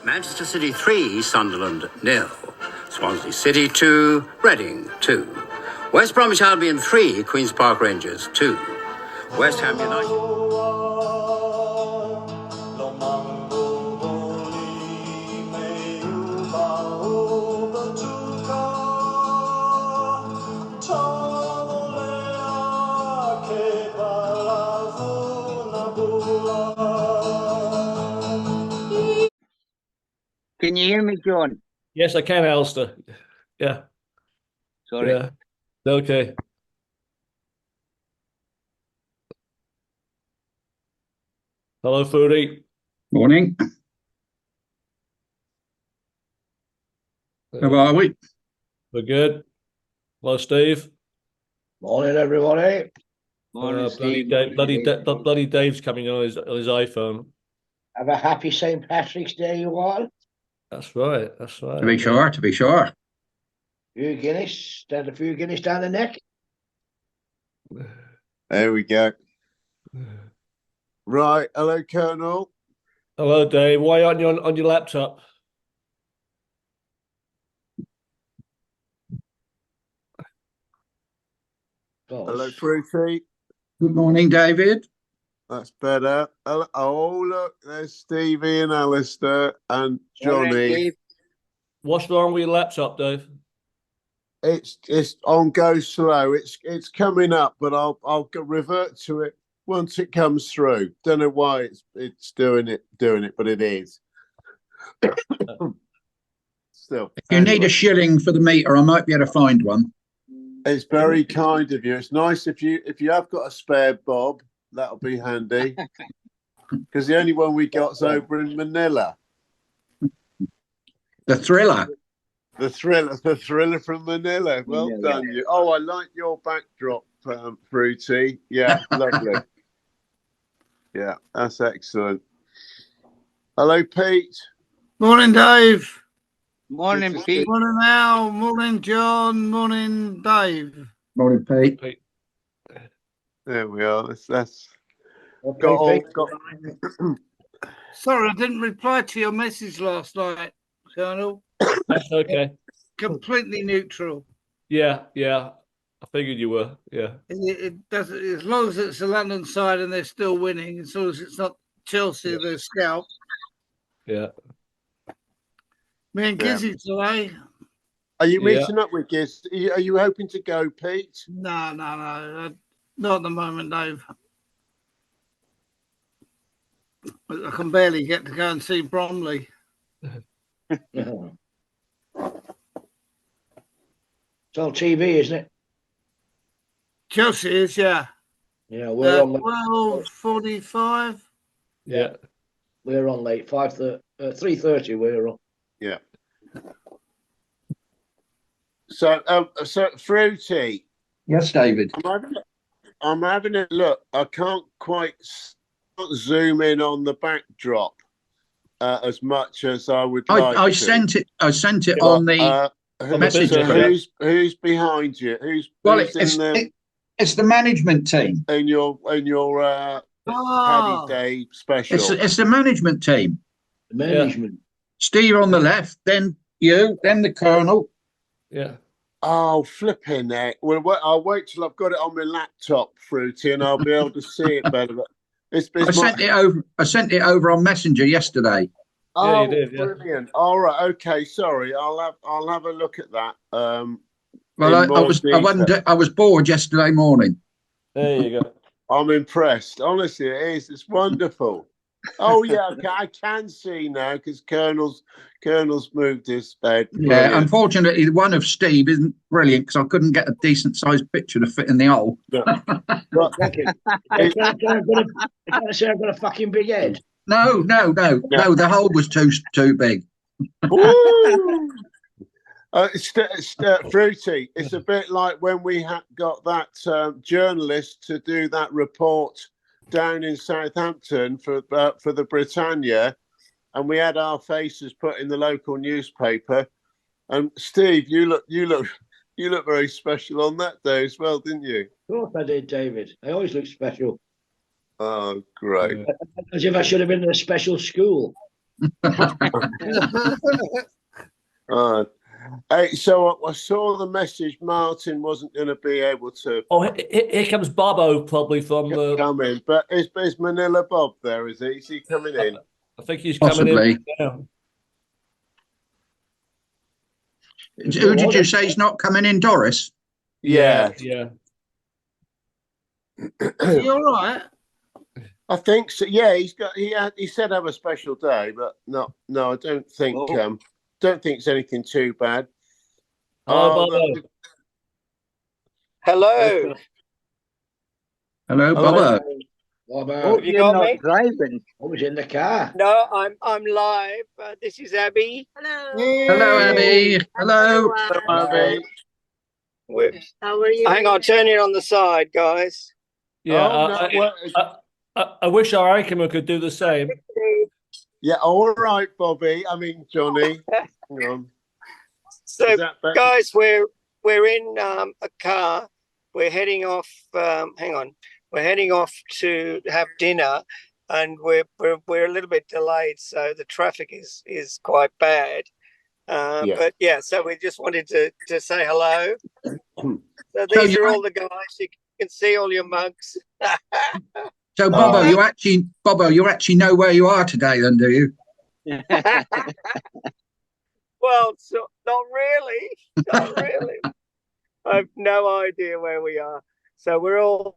Manchester City 3, Sunderland 0. Swansea City 2, Reading 2. West Bromwich Albion 3, Queen's Park Rangers 2. West Ham United. Can you hear me, John? Yes, I can, Alistair. Yeah. Sorry. Yeah. Okay. Hello, Foodie. Morning. How are we? We're good. Hello, Steve. Morning, everybody. Morning, Steve. Bloody Dave's coming on his iPhone. Have a happy St. Patrick's Day, you all. That's right. That's right. To be sure, to be sure. Few Guinness, stand a few Guinness down the neck. There we go. Right, hello, Colonel. Hello, Dave. Why aren't you on your laptop? Hello, Fruity. Good morning, David. That's better. Hello. Oh, look, there's Stevie and Alistair and Johnny. What's wrong with your laptop, Dave? It's on go slow. It's coming up, but I'll revert to it once it comes through. Don't know why it's doing it, but it is. Still, if you need a shilling for the meter, I might be able to find one. It's very kind of you. It's nice if you have got a spare bob, that'll be handy. Because the only one we got's over in Manila. The Thriller. The thriller from Manila. Well done, you. Oh, I like your backdrop, Fruity. Yeah, lovely. Yeah, that's excellent. Hello, Pete. Morning, Dave. Morning, Pete. Morning, Al. Morning, John. Morning, Dave. Morning, Pete. There we are. That's Okay, Sorry, I didn't reply to your message last night, Colonel. That's okay. Completely neutral. Yeah. I figured you were. Yeah. It doesn't, as long as it's the London side and they're still winning, as long as it's not Chelsea, they're scalp. Yeah. Me and Gizzy today. Are you meeting up with Giz? Are you hoping to go, Pete? No. Not at the moment, Dave. I can barely get to go and see Bromley. It's on TV, isn't it? Chelsea is, yeah. Yeah, we're on 12:45. Yeah. We're on late. 3:30. We're on. Yeah. So Fruity. Yes, David. I'm having a look. I can't quite zoom in on the backdrop as much as I would like. I sent it on the messenger. Who's behind you? Who's it's the management team in your Paddy Day special. It's the management team. The management. Yeah. Steve on the left, then you, then the Colonel. Yeah. Oh, flipping heck. Well, I'll wait till I've got it on my laptop, Fruity, and I'll be able to see it better. I sent it over on Messenger yesterday. Oh, yeah, you did, brilliant! All right, okay. Sorry, I'll have a look at that. Well, I was bored yesterday morning. There you go. I'm impressed. Honestly, it is. It's wonderful. Oh yeah, I can see now because Colonel's moved his bed. Yeah, unfortunately, the one of Steve isn't brilliant because I couldn't get a decent sized picture to fit in the hole. I can't say I've got a fucking big head. No. The hole was too big. Fruity. It's a bit like when we got that journalist to do that report down in Southampton for the Britannia, and we had our faces put in the local newspaper. And Steve, you look very special on that day as well, didn't you? Of course I did, David. I always look special. Oh, great! As if I should have been in a special school. Hey, so I saw the message Martin wasn't going to be able to Oh, here comes Bobo probably from the. come in, but is Manila Bob there? Is he? Is he coming in? I think he's coming Possibly. in now. Who did you say is not coming in, Doris? Yeah. Yeah. Is he all right? I think so. Yeah, he said have a special day, but no, I don't think don't think it's anything too bad. Hello, Oh, Bobo. Hello. Hello, Bobo. What Hope about? you you're got not me? driving. I was in the car. No, I'm live. This is Abby. Hello, Abby. Hello. Abby. How are you? Hang on, turn it on the side, guys. Yeah, Oh, no, I wish our anchorman could do the same. yeah, all right, Bobby. I mean, Johnny. Hang on. So, Is that better? guys, we're in a car. We're heading off. Hang on. We're heading off to have dinner, and we're a little bit delayed, so the traffic is quite bad. Yeah. But yeah, so we just wanted to say hello. So So these you are all the guys. You can see all your mugs. So Bobo, you actually know where you are today, then, do you? Well, so not really. Not really. I have no idea where we are. So we're all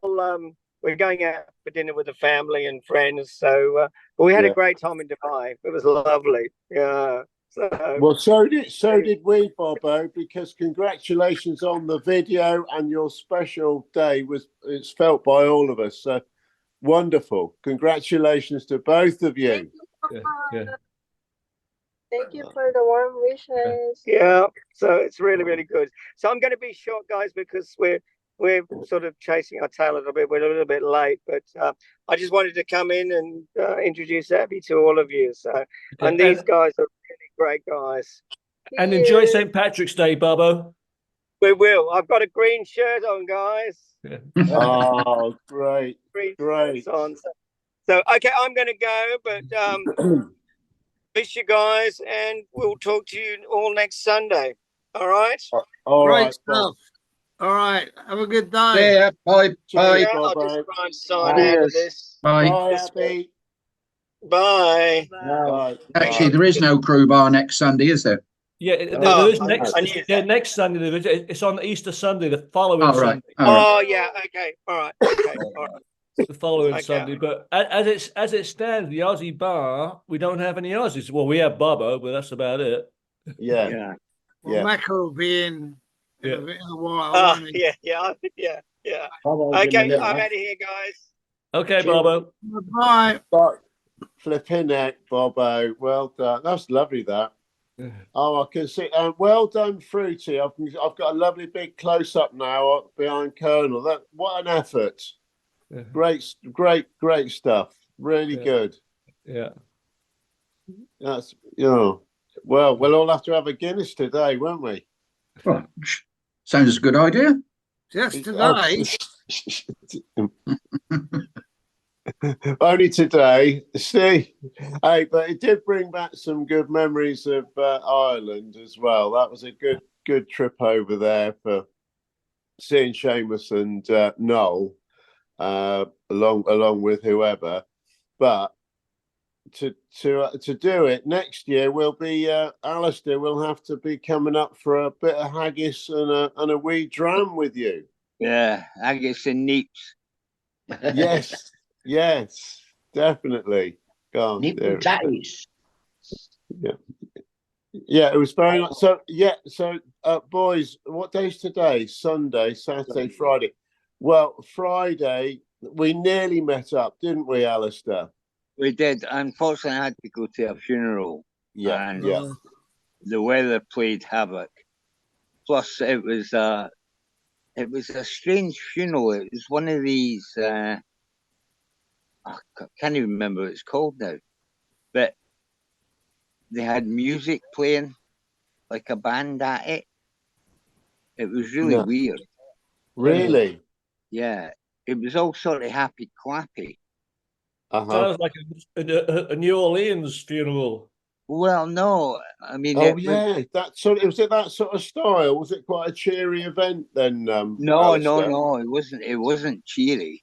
we're going out for dinner with the family and friends. So but we had a great time in Dubai. It was lovely. Yeah. So Well, so did we, Bobo, because congratulations on the video and your special day it's felt by all of us. So wonderful. Congratulations to both of you. Yeah. Thank you for the warm wishes. yeah, so it's really good. So I'm going to be short, guys, because we're sort of chasing our tail a little bit. We're a little bit late, but I just wanted to come in and introduce Abby to all of you. So, and these guys are really great guys. And enjoy St. Patrick's Day, Bobo. We will. I've got a green shirt on, guys. Yeah. Oh, great. Green Great. shirts on. So okay, I'm going to go, but miss you guys, and we'll talk to you all next Sunday. All right. All Great right, stuff. Bob. All right. Have a good day. Yeah. Bye. Bye. Yeah, I'll just try and sign out of this. Bye. Bye, Abby. Bye. Bye. Actually, there is no crew bar next Sunday, is there? Yeah, there is next Sunday. There is. It's on Easter Sunday, the following Oh, right. Sunday. All right. Oh yeah. Okay. All right. Okay. All right. The following Okay. Sunday. But as it stands, the Aussie bar, we don't have any Aussies. Well, we have Bobo, but that's about it. Yeah. Well, Yeah. Macca will be in Yeah. a while. Oh won't he? yeah. Bobo's in Okay, I'm Manila. out of here, guys. Okay, Cheers. Bobo. Bye. Flipping heck, Bobo. Well done. That's lovely, that. Yeah. Oh, I can see. Well done, Fruity. I've got a lovely big close up now behind Colonel. What an effort! Yeah. Great stuff. Really good. Yeah. That's Well, we'll all have to have a Guinness today, won't we? Well, sounds a good idea. Just today. Only today. See, hey, but it did bring back some good memories of Ireland as well. That was a good trip over there for seeing Seamus and Noel, along with whoever. But to do it next year, we'll be Alistair will have to be coming up for a bit of haggis and a wee dram with you. Yeah, haggis and neeps. Yes, definitely. God, Nip and tatties. yeah, it was very nice. So boys, what day's today? Sunday, Saturday, Friday. Well, Friday we nearly met up, didn't we, Alistair? We did. Unfortunately, I had to go to a funeral. Yeah, and yeah. The weather played havoc. Plus, it was a strange funeral. It was one of these. I can't even remember what it's called now, but they had music playing, like a band at it. It was really weird. Really? Yeah, it was all sort of happy clappy. Sounds like a New Orleans funeral. Well, no, I mean, Oh yeah, that sort. Was it that sort of style? Was it quite a cheery event then, no, Alistair? it wasn't. It wasn't cheery,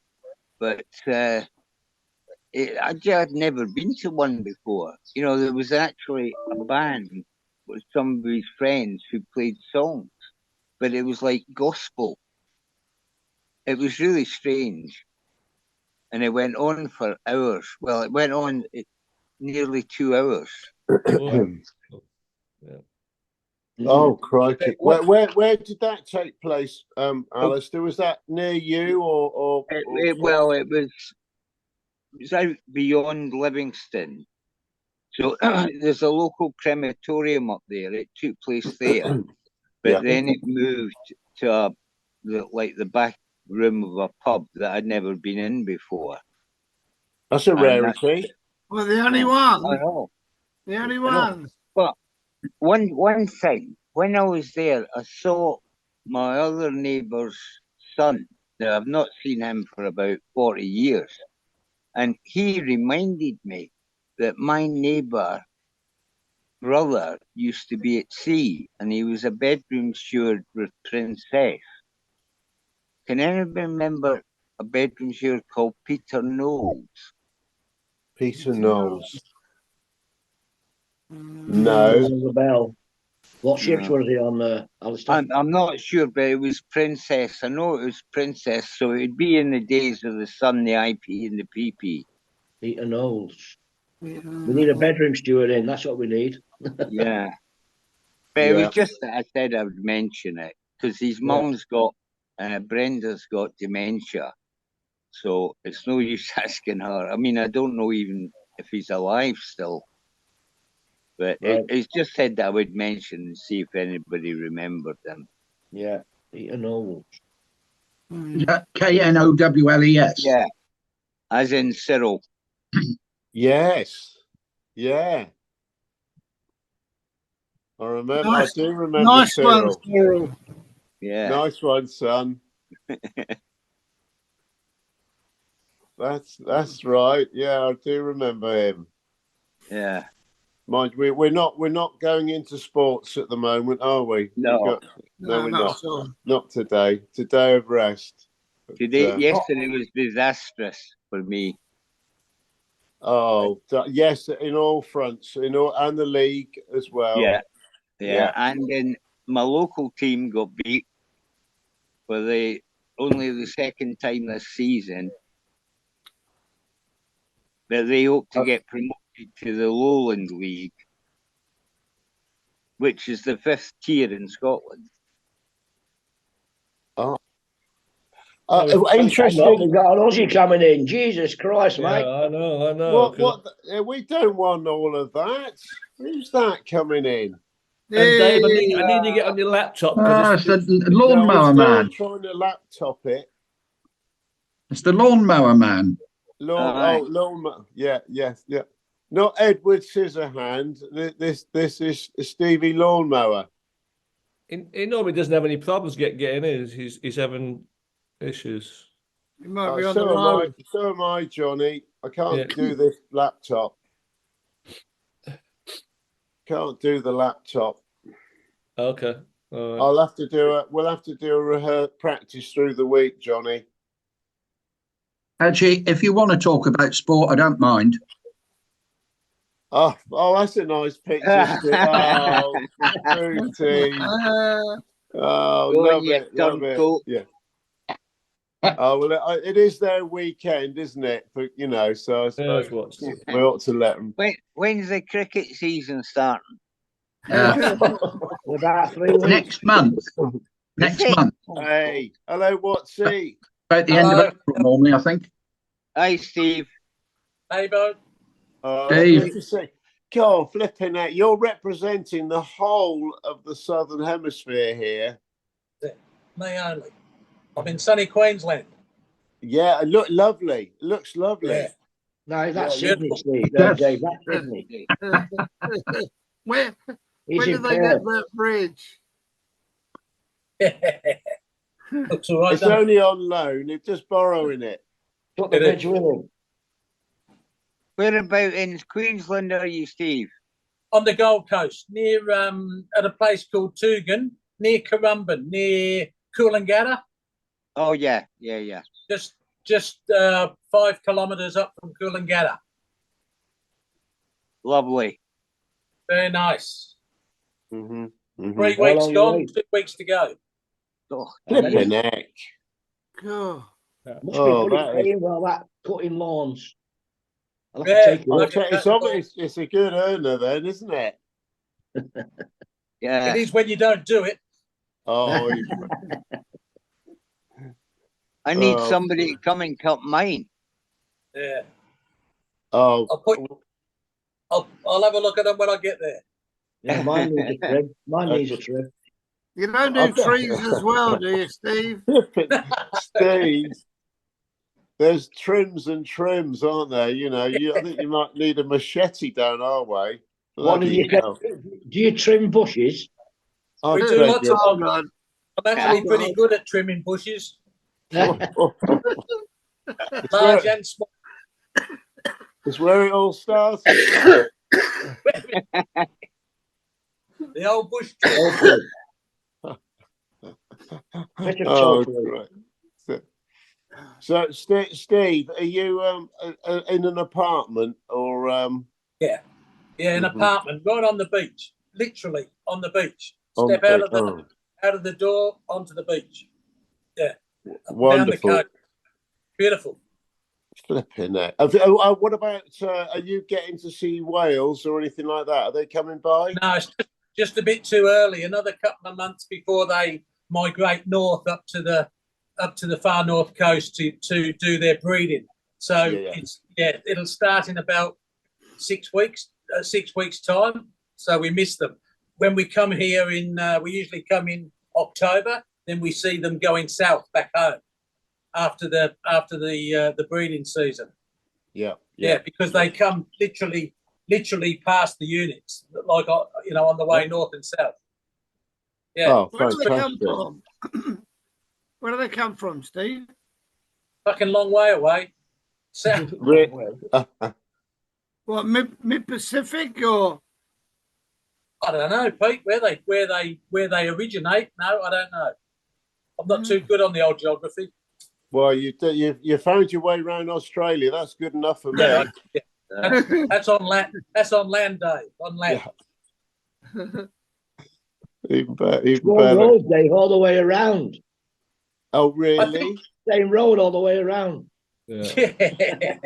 but I'd never been to one before. You know, there was actually a band with some of his friends who played songs, but it was like gospel. It was really strange, and it went on for hours. Well, it went on nearly 2 hours. Oh, yeah. Oh crikey! Where did that take place, Alistair? Was that near you or Well, it was out beyond Livingston. So there's a local crematorium up there. It took place there, but Yeah. then it moved to the back room of a pub that I'd never been in before. That's a rarity. Well, the only I one. know. The only I know. one. But one thing, when I was there, I saw my other neighbour's son. Now, I've not seen him for about 40 years. And he reminded me that my neighbour brother used to be at sea and he was a bedroom steward with Princess. Can anyone remember a bedroom steward called Peter Knowles? Peter Knowles. No. No. Rings a bell. What ships No. was he on, Alistair? I'm not sure, but it was Princess. I know it was Princess, so it'd be in the days of the Sun, the IP, and the PP. Peter Knowles. We need a bedroom steward in. That's what we need. Yeah. But it was just that I said I would mention it because his mum's got, Brenda's got dementia. So it's no use asking her. I mean, I don't know even if he's alive still. But it's just said that I would mention and see if anybody remembered him. Yeah, Peter Knowles. Knowles. Yeah, as in Cyril. Yes. Yeah. I Nice. do remember Nice Cyril. one, Cyril. Yeah. Nice one, son. That's right. Yeah, I do remember him. Yeah. Mind we're not going into sports at the moment, are we? No. No, we're not not. at all. Not today. Today of rest. But, Yesterday was disastrous for me. Yes, in all fronts, and the league as well. Yeah. And then my local team got beat for only the second time this season. But they hope to get promoted to the Lowland League, which is the 5th tier in Scotland. Interesting. We've got an Aussie coming in. Jesus Christ, Yeah, mate. I know. We don't want all of that. Who's that coming in? And Dave, I need to get on your laptop It's because the lawnmower man. Trying to laptop it. It's the lawnmower man. Lawnmower. Yeah. Not Edward Scissorhand. This is Stevie Lawnmower. he normally doesn't have any problems getting in. He's having issues. You might be on the road. So am I, Johnny. I can't do this laptop. Can't do the laptop. Okay. All right. We'll have to do a practice through the week, Johnny. Actually, if you want to talk about sport, I don't mind. Oh, that's a nice picture. Booty. Love it. Yeah. Well, it is their weekend, isn't it? So I suppose we ought to let them. When's the cricket season starting? About 3 weeks. Next month. Next month. Hey, hello, Watsy. About the end of April, normally, I think. Hi, Steve. Hey, Bo. Dave. God, flipping out. You're representing the whole of the Southern Hemisphere here. Me only. I'm in sunny Queensland. Yeah, looks lovely. Yeah. No, that's Sydney, Steve. No, Dave, that's Sydney. Where He's did in they Perth. get that bridge? Looks all right. It's only on loan. They're just borrowing it. Put the bridge with him. Where about in Queensland are you, Steve? on the Gold Coast, near at a place called Tugan, near Currumbin, near Coolangatta. Oh yeah, yeah, yeah. Just 5 kilometres up from Coolangatta. Lovely. Very nice. Mm-hmm. 3 How weeks long you gone, wait? 2 weeks to go. Oh, Flipping heck. Oh, Must Oh, be good that at is. paying all that cutting lawns. I'll have Yeah, to take you I'll up. tell you, it's a good earner then, isn't it? yeah. It is when you don't do it. Oh, I need Oh, somebody to come and cut mine. Yeah. oh, I'll have a look at them when I get there. Yeah, mine needs a trim. Mine needs a trim. you don't do trees as well, do you, Steve? Steve, there's trims and trims, aren't there? You know, I think you might need a machete down our way. What did you Bloody say? hell. Do you trim bushes? I We do beg lots your- of Oh them. God. I'm actually pretty good at trimming bushes, It's large where, and small. it's where it all started. The old bush trim. Okay. Bit of Oh, tofu. great. So, Steve, are you in an apartment or? Yeah, an Mhm. apartment right on the beach, literally on the beach. On Step the out beach. of the out of the door onto the beach. Yeah, Wonderful. down the coast. Beautiful. Flipping it. What about? Are you getting to see whales or anything like that? Are they coming by? No, it's just a bit too early. Another couple of months before they migrate north up to the far north coast to do their breeding. So it'll start in about 6 weeks. 6 weeks time. So we miss them. When we come here we usually come in October. Then we see them going south back home after the breeding season. Yeah, because they come literally past the units, like on the way north and south. Yeah. Oh, Where do they come fantastic. from? Where do they come from, Steve? Fucking long way away. South. What, mid Pacific or? I don't know, Pete. Where they originate? No, I don't know. I'm not too good on the old geography. Well, you found your way around Australia. That's good enough for me. Yeah. That's on land. That's on land day. On land. Yeah. Even better. One road, Dave, all the way around. Oh, really? Same road all the way around. Yeah.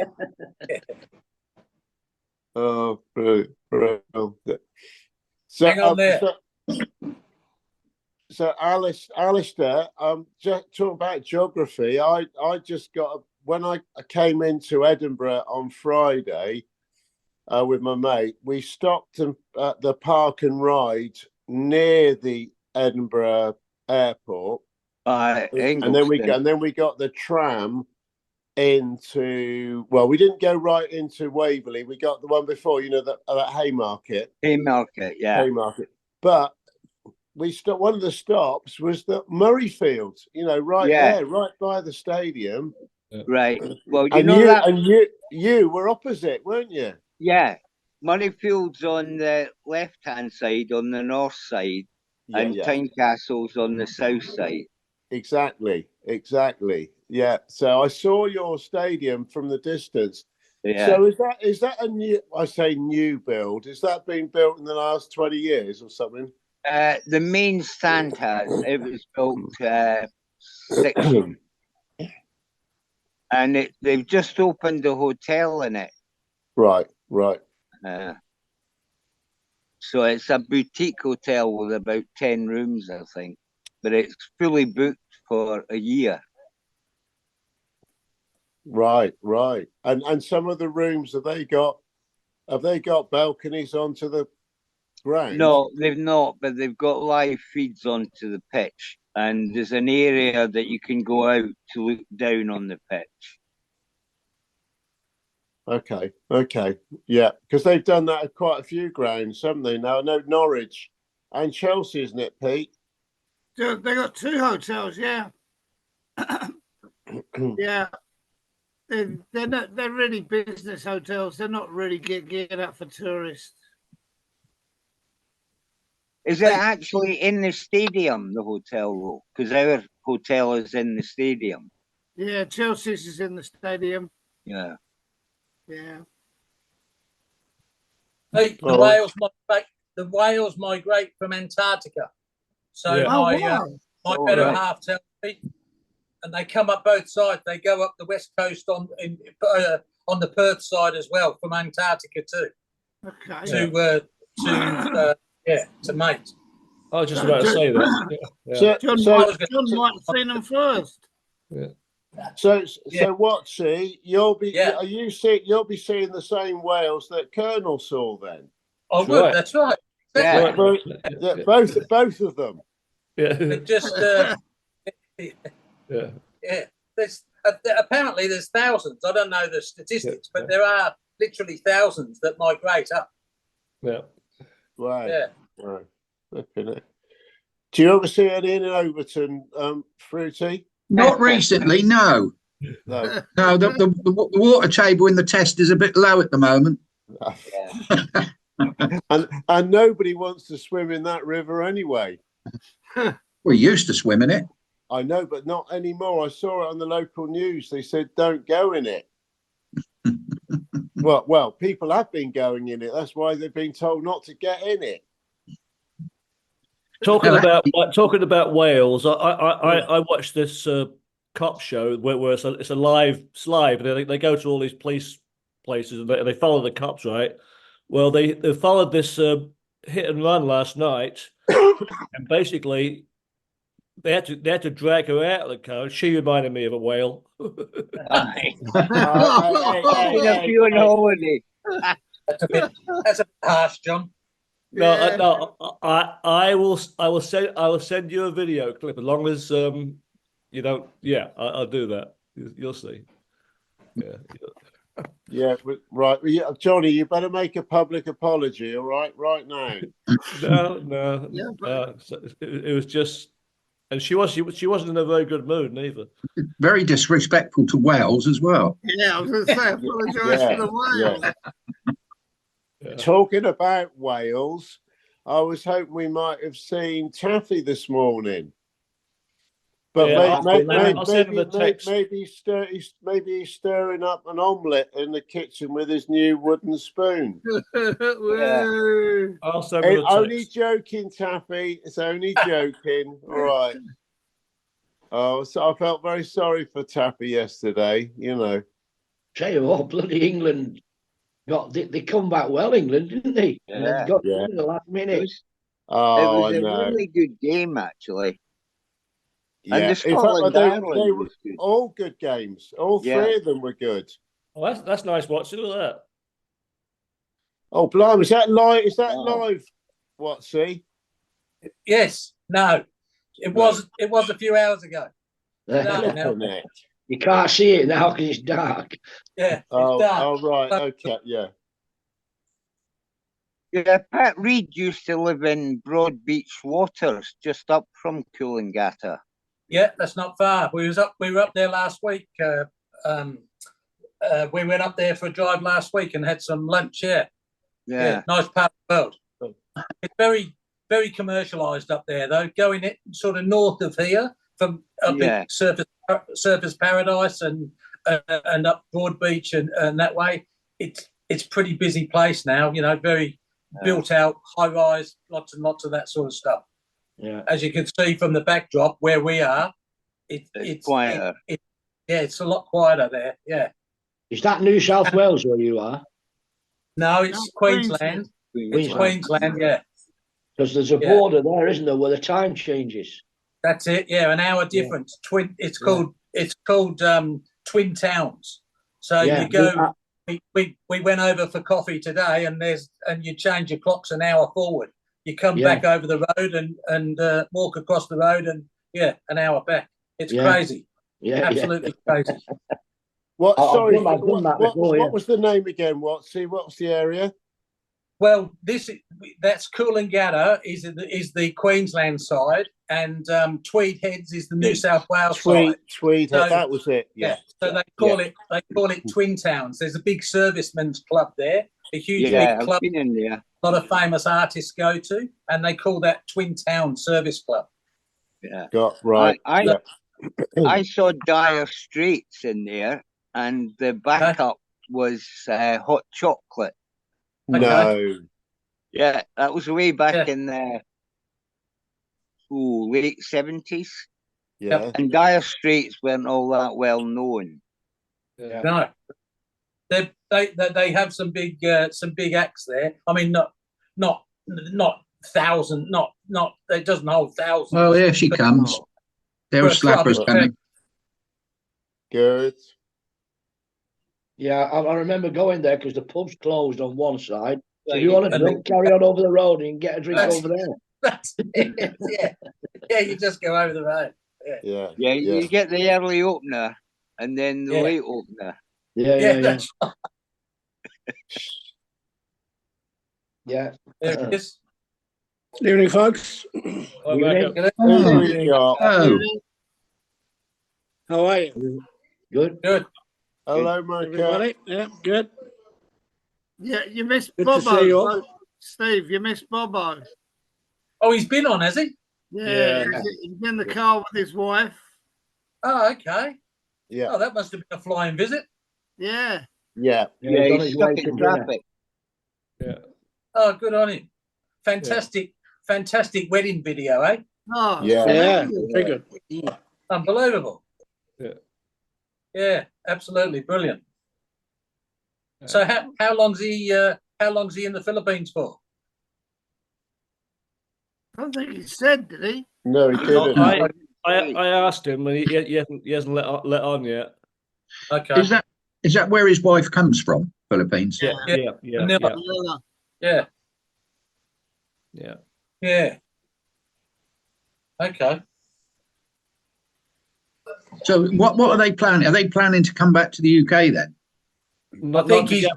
Oh, brilliant. So, hang on there. So Alistair, just talking about geography, I just got when I came into Edinburgh on Friday with my mate, we stopped at the park and ride near the Edinburgh airport, and then we got the tram into. Well, we didn't go right into Waverley. We got the one before, that Haymarket. Haymarket, but. We stopped. One of the stops was the Murrayfield. Right there, right by the stadium. Right. Well, you were opposite, weren't you? Yeah, Murrayfield's on the left-hand side, on the north side, and Tynecastle's on the south side. Exactly. Yeah. So I saw your stadium from the distance. Yeah. So is that a new? I say new build. Is that been built in the last 20 years or something? The main stand has. It was built 60. And they've just opened a hotel in it. Right. So it's a boutique hotel with about 10 rooms, I think. But it's fully booked for a year. Right. And some of the rooms have they got balconies onto the ground? No, they've not, but they've got live feeds onto the pitch. And there's an area that you can go out to look down on the pitch. Okay. Yeah, because they've done that at quite a few grounds, haven't they? Now I know Norwich and Chelsea, isn't it, Pete? They got 2 hotels, yeah. Yeah. They're really business hotels. They're not really geared up for tourists. Is it actually in the stadium, the hotel, though? Because our hotel is in the stadium. Yeah, Chelsea's is in the stadium. Yeah. Yeah. Hey, Oh. the whales migrate from Antarctica. So Yeah. my better half tells me, and they come up both sides. They go up the west coast on the Perth side as well, from Antarctica too. Okay. To mate. I was just about to say that. Yeah. John might have seen them first. Yeah. So Watsy, you'll be seeing the same whales that Colonel saw then. I would. Right. That's right. Yeah. Both of them. Yeah. Just yeah. There's apparently there's thousands. I don't know the statistics, but there are literally thousands that migrate up. Yeah. Right. Yeah. Right. Okay. Do you ever see any in Overton, Fruity? Not recently, no. No. No, the water table in the test is a bit low at the moment. and nobody wants to swim in that river anyway. We used to swim in it. I know, but not anymore. I saw it on the local news. They said don't go in it. well, people have been going in it. That's why they've been told not to get in it. Talking about whales, I watched this cop show where it's a live. They go to all these police places and they follow the cops, right? Well, they followed this hit and run last night, and basically they had to drag her out of the car. She reminded me of a whale. That's a bit harsh, John. No, I will send you a video clip as long as you don't. Yeah, I'll do that. You'll see. Yeah. Yeah, right. Johnny, you better make a public apology, all right now. No. It was just, and she wasn't in a very good mood neither. Very disrespectful to whales as well. Yeah, I was going to say, apologise for the whales. Yeah. Talking about whales, I was hoping we might have seen Taffy this morning. But maybe he's stirring up an omelette in the kitchen with his new wooden spoon. I'll send him a text. Only joking, Taffy. It's only joking. All right. Oh, so I felt very sorry for Taffy yesterday. You know. Tell you what, bloody England they come back well, England, didn't they? Yeah. And they got in the last minute. It was a really good game, actually. Yeah. And the Scotland they were all good games. All three of them were good. Oh, that's nice. Watching all that. Oh, blimey! Is that live? Live? Watsy? Yes. No. It was a few hours ago. No. You can't see it now because it's dark. Yeah. It's dark. Oh, right. Okay. Yeah. Yeah, Pat Reed used to live in Broadbeach Waters, just up from Coolangatta. Yeah, that's not far. We were up there last week. We went up there for a drive last week and had some lunch. Yeah. Nice part of the world. It's very, very commercialised up there, though. Going it sort of north of here from up in Surfers Paradise and up Broadbeach and that way. It's pretty busy place now. You know, very built out, high rise, lots and lots of that sort of stuff. Yeah, as you can see from the backdrop where we are, it's quieter. It's a lot quieter there. Yeah. Is that New South Wales where you are? No, it's Queensland. It's Queensland, yeah. Because there's a border there, isn't there, where the time changes? That's it. Yeah, an hour difference. It's called Twin Towns. So you go. We went over for coffee today, and you change your clocks an hour forward. You come back over the road and walk across the road, and an hour back. It's crazy. Yeah, absolutely crazy. What? Sorry, what was the name again? What's the area? Well, that's Coolangatta is the Queensland side, and Tweed Heads is the New South Wales side. Tweed Heads, that was it. Yeah. So they call it Twin Towns. There's a big servicemen's club there. a huge Yeah, big I've club. been in there. A lot of famous artists go to, and they call that Twin Town Service Club. Yeah. Got right. I saw Dire Straits in there, and the backup was hot chocolate. No. Yeah, that was way back Yeah. in the late 70s. Yeah. And Dire Straits weren't all that well known. Yeah. No, they have some big acts there. I mean, not thousand, not it doesn't hold thousands. Well, here she comes. There For are a club, slappers coming. Good. Yeah, I remember going there because the pub's closed on one side. So if you want to drink, carry on over the road and get a drink over there. That's it. Yeah, you just go over the road. Yeah. Yeah, you get the early opener and then the late opener. Yeah. That's right. Yeah. There it is. Good evening, folks. Well, back up. Oh, How are you? Good. Hello, Micah. Everybody? Yeah, good. Yeah, you missed Good to see you all. Bobo. Steve, you missed Bobo. Oh, he's been on, has he? Yeah, he's in the car with his wife. Oh, okay. Yeah. Oh, that must have been a flying visit. Yeah. Yeah. Yeah, he's stuck in traffic. Yeah. Oh, good on him. Fantastic wedding video, eh? Oh, Yeah, very good. Unbelievable. Yeah, absolutely brilliant. So how long's he in the Philippines for? I don't think he said, did he? No, he didn't. I asked him, and he hasn't let on yet. Okay. is that where his wife comes from? Philippines. Yeah. Yeah. Okay. So what are they planning? Are they planning to come back to the UK then? I think he's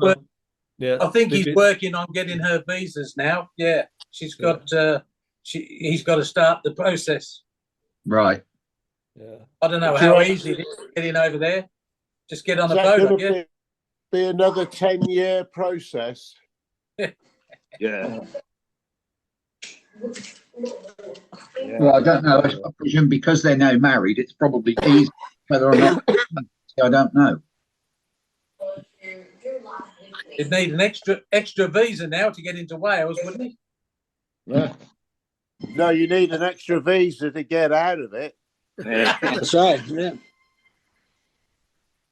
Yeah. working on getting her visas now. Yeah, she's got. He's got to start the process. Right. Yeah. I don't know how easy it is getting over there. Just get on a boat. I guess. Be another 10-year process. Yeah. Well, I don't know. I presume because they're now married, it's probably easy. Whether or not, I don't know. He'd need an extra visa now to get into Wales, wouldn't he? Yeah. No, you need an extra visa to get out of it. That's right, yeah.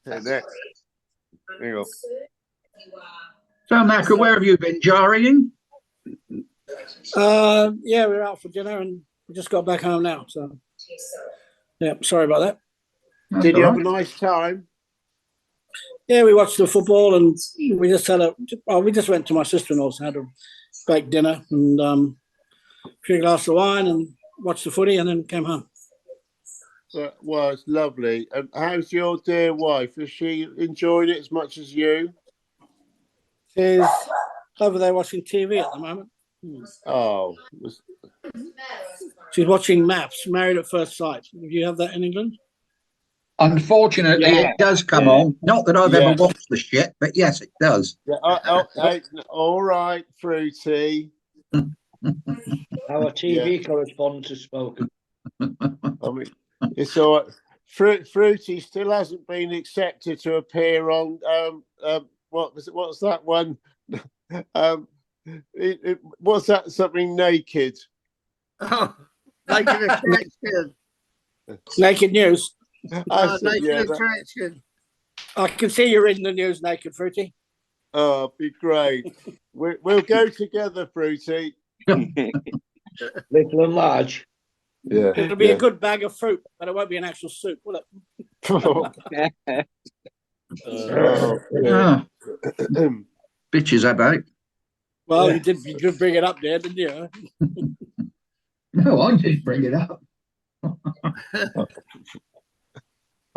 Hang on. So, Maka, where have you been? Jarring? Yeah, we were out for dinner and we just got back home now. So, yeah, sorry about that. Did you have a nice time? Yeah, we watched the football and we just we just went to my sister-in-law's, had a baked dinner and a few glasses of wine and watched the footy and then came home. Well, it's lovely. And how's your dear wife? Is she enjoying it as much as you? She's over there watching TV at the moment. Oh. She's watching Maps, Married at First Sight. Do you have that in England? Unfortunately, it does come on. Not that I've ever watched the shit, but yes, it does. Yeah, all right, Fruity. Our TV correspondent has spoken. I mean, it's all right. Fruity still hasn't been accepted to appear on what's that one? What's that? Something naked. Oh, naked attraction. Naked News. Naked attraction. I can see you're reading the news naked, Fruity. Oh, be great. We'll go together, Fruity. Little and large. Yeah. It'll be a good bag of fruit, but it won't be an actual soup, will it? Bitches about. Well, you did bring it up there, didn't you? No, I didn't bring it up.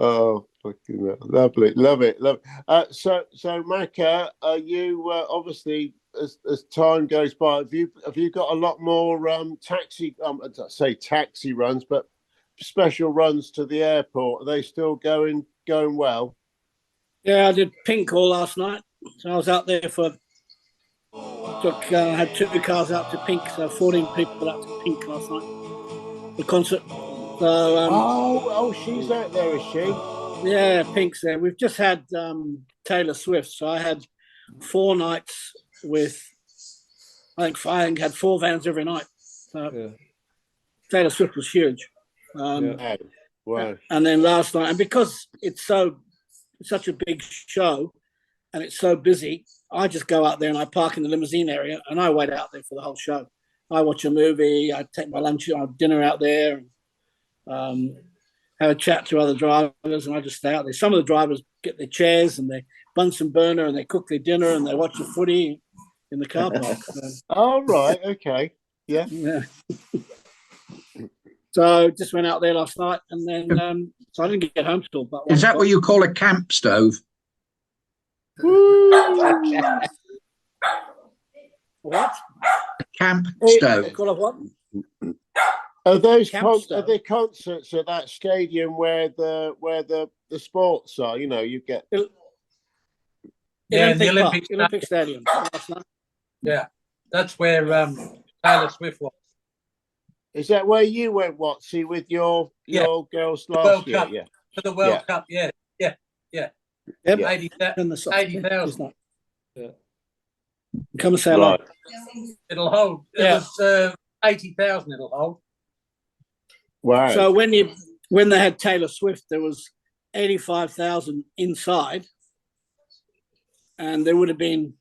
Oh, fucking hell. Lovely, love it. So Macca, you obviously as time goes by, have you got a lot more taxi runs, but special runs to the airport? Are they still going well? Yeah, I did pink call last night. So I was out there for had 2 cars out to Pink, so 14 people out to Pink last night. The concert. So, she's out there, is she? Yeah, Pink's there. We've just had Taylor Swift, so I had 4 nights with. I think had 4 vans every night. So Taylor Swift was huge. Wow. And then last night, and because it's such a big show, and it's so busy, I just go out there and I park in the limousine area and I wait out there for the whole show. I watch a movie, I take my lunch, dinner out there, and have a chat to other drivers, and I just stay out there. Some of the drivers get their chairs and they Bunsen burner and they cook their dinner and they watch the footy in the car park. So. Oh, right. Okay. Yeah. So just went out there last night, and then so I didn't get home till about 1 Is that what you call a camp stove? What? A camp stove. Call it what? Are those are they concerts at that stadium where the sports are? You know, you get the Olympic Stadium. Yeah, that's where Taylor Swift was. Is that where you went, Watsy, with your girls last year? Cup. Yeah, for the World Cup. Yeah. Yep. 80,000. Yeah. Come and say hello. Right. It'll hold. It was 80,000. It'll hold. Wow. So when they had Taylor Swift, there was 85,000 inside, and there would have been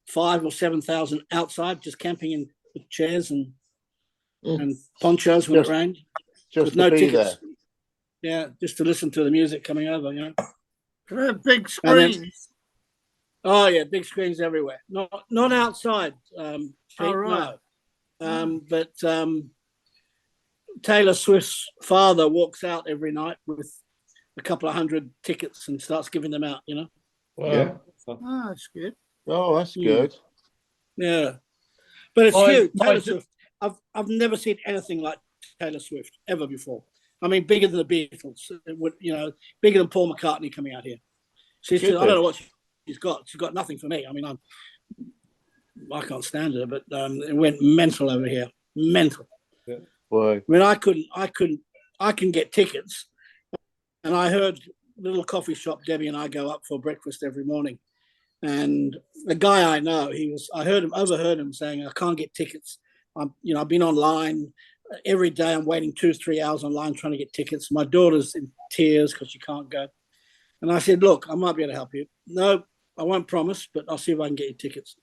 5,000 or 7,000 outside, just camping in with chairs and ponchos when it rained, just with no be tickets. there. Yeah, just to listen to the music coming over, you know. Big screens. Big screens everywhere. Not outside. Pete, right. No. But Taylor Swift's father walks out every night with a couple of 100 tickets and starts giving them out, you know. Wow. Yeah. Oh, that's good. Oh, that's good. Yeah. But it's huge. Taylor Swift. I've never seen anything like Taylor Swift ever before. I mean, bigger than the Beatles. Bigger than Paul McCartney coming out here. I don't know what she's got. She's got nothing for me. I mean, I can't stand her, but it went mental over here. Mental. Yeah. Boy. I mean, I can get tickets, and I heard little coffee shop Debbie and I go up for breakfast every morning, and the guy I know, overheard him saying, "I can't get tickets. I've been online every day. I'm waiting 2-3 hours online trying to get tickets. My daughter's in tears because she can't go." And I said, "Look, I might be able to help you. No, I won't promise, but I'll see if I can get you tickets."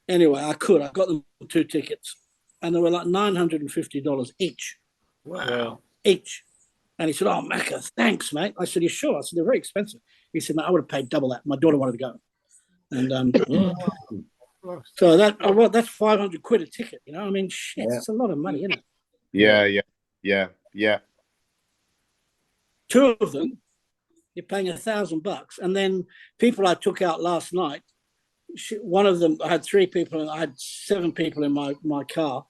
Anyway, I got them 2 tickets, and they were like $950 each. Wow. Each. And he said, "Oh, Macca, thanks, mate." I said, "You sure?" I said, "They're very expensive." He said, "No, I would have paid double that. My daughter wanted to go." And so that's 500 quid a ticket, you know? I mean, shit, it's a lot of money, isn't it? Yeah. 2 of them, you're paying $1,000. And then people I took out last night, one of them, I had 3 people, and I had 7 people in my car,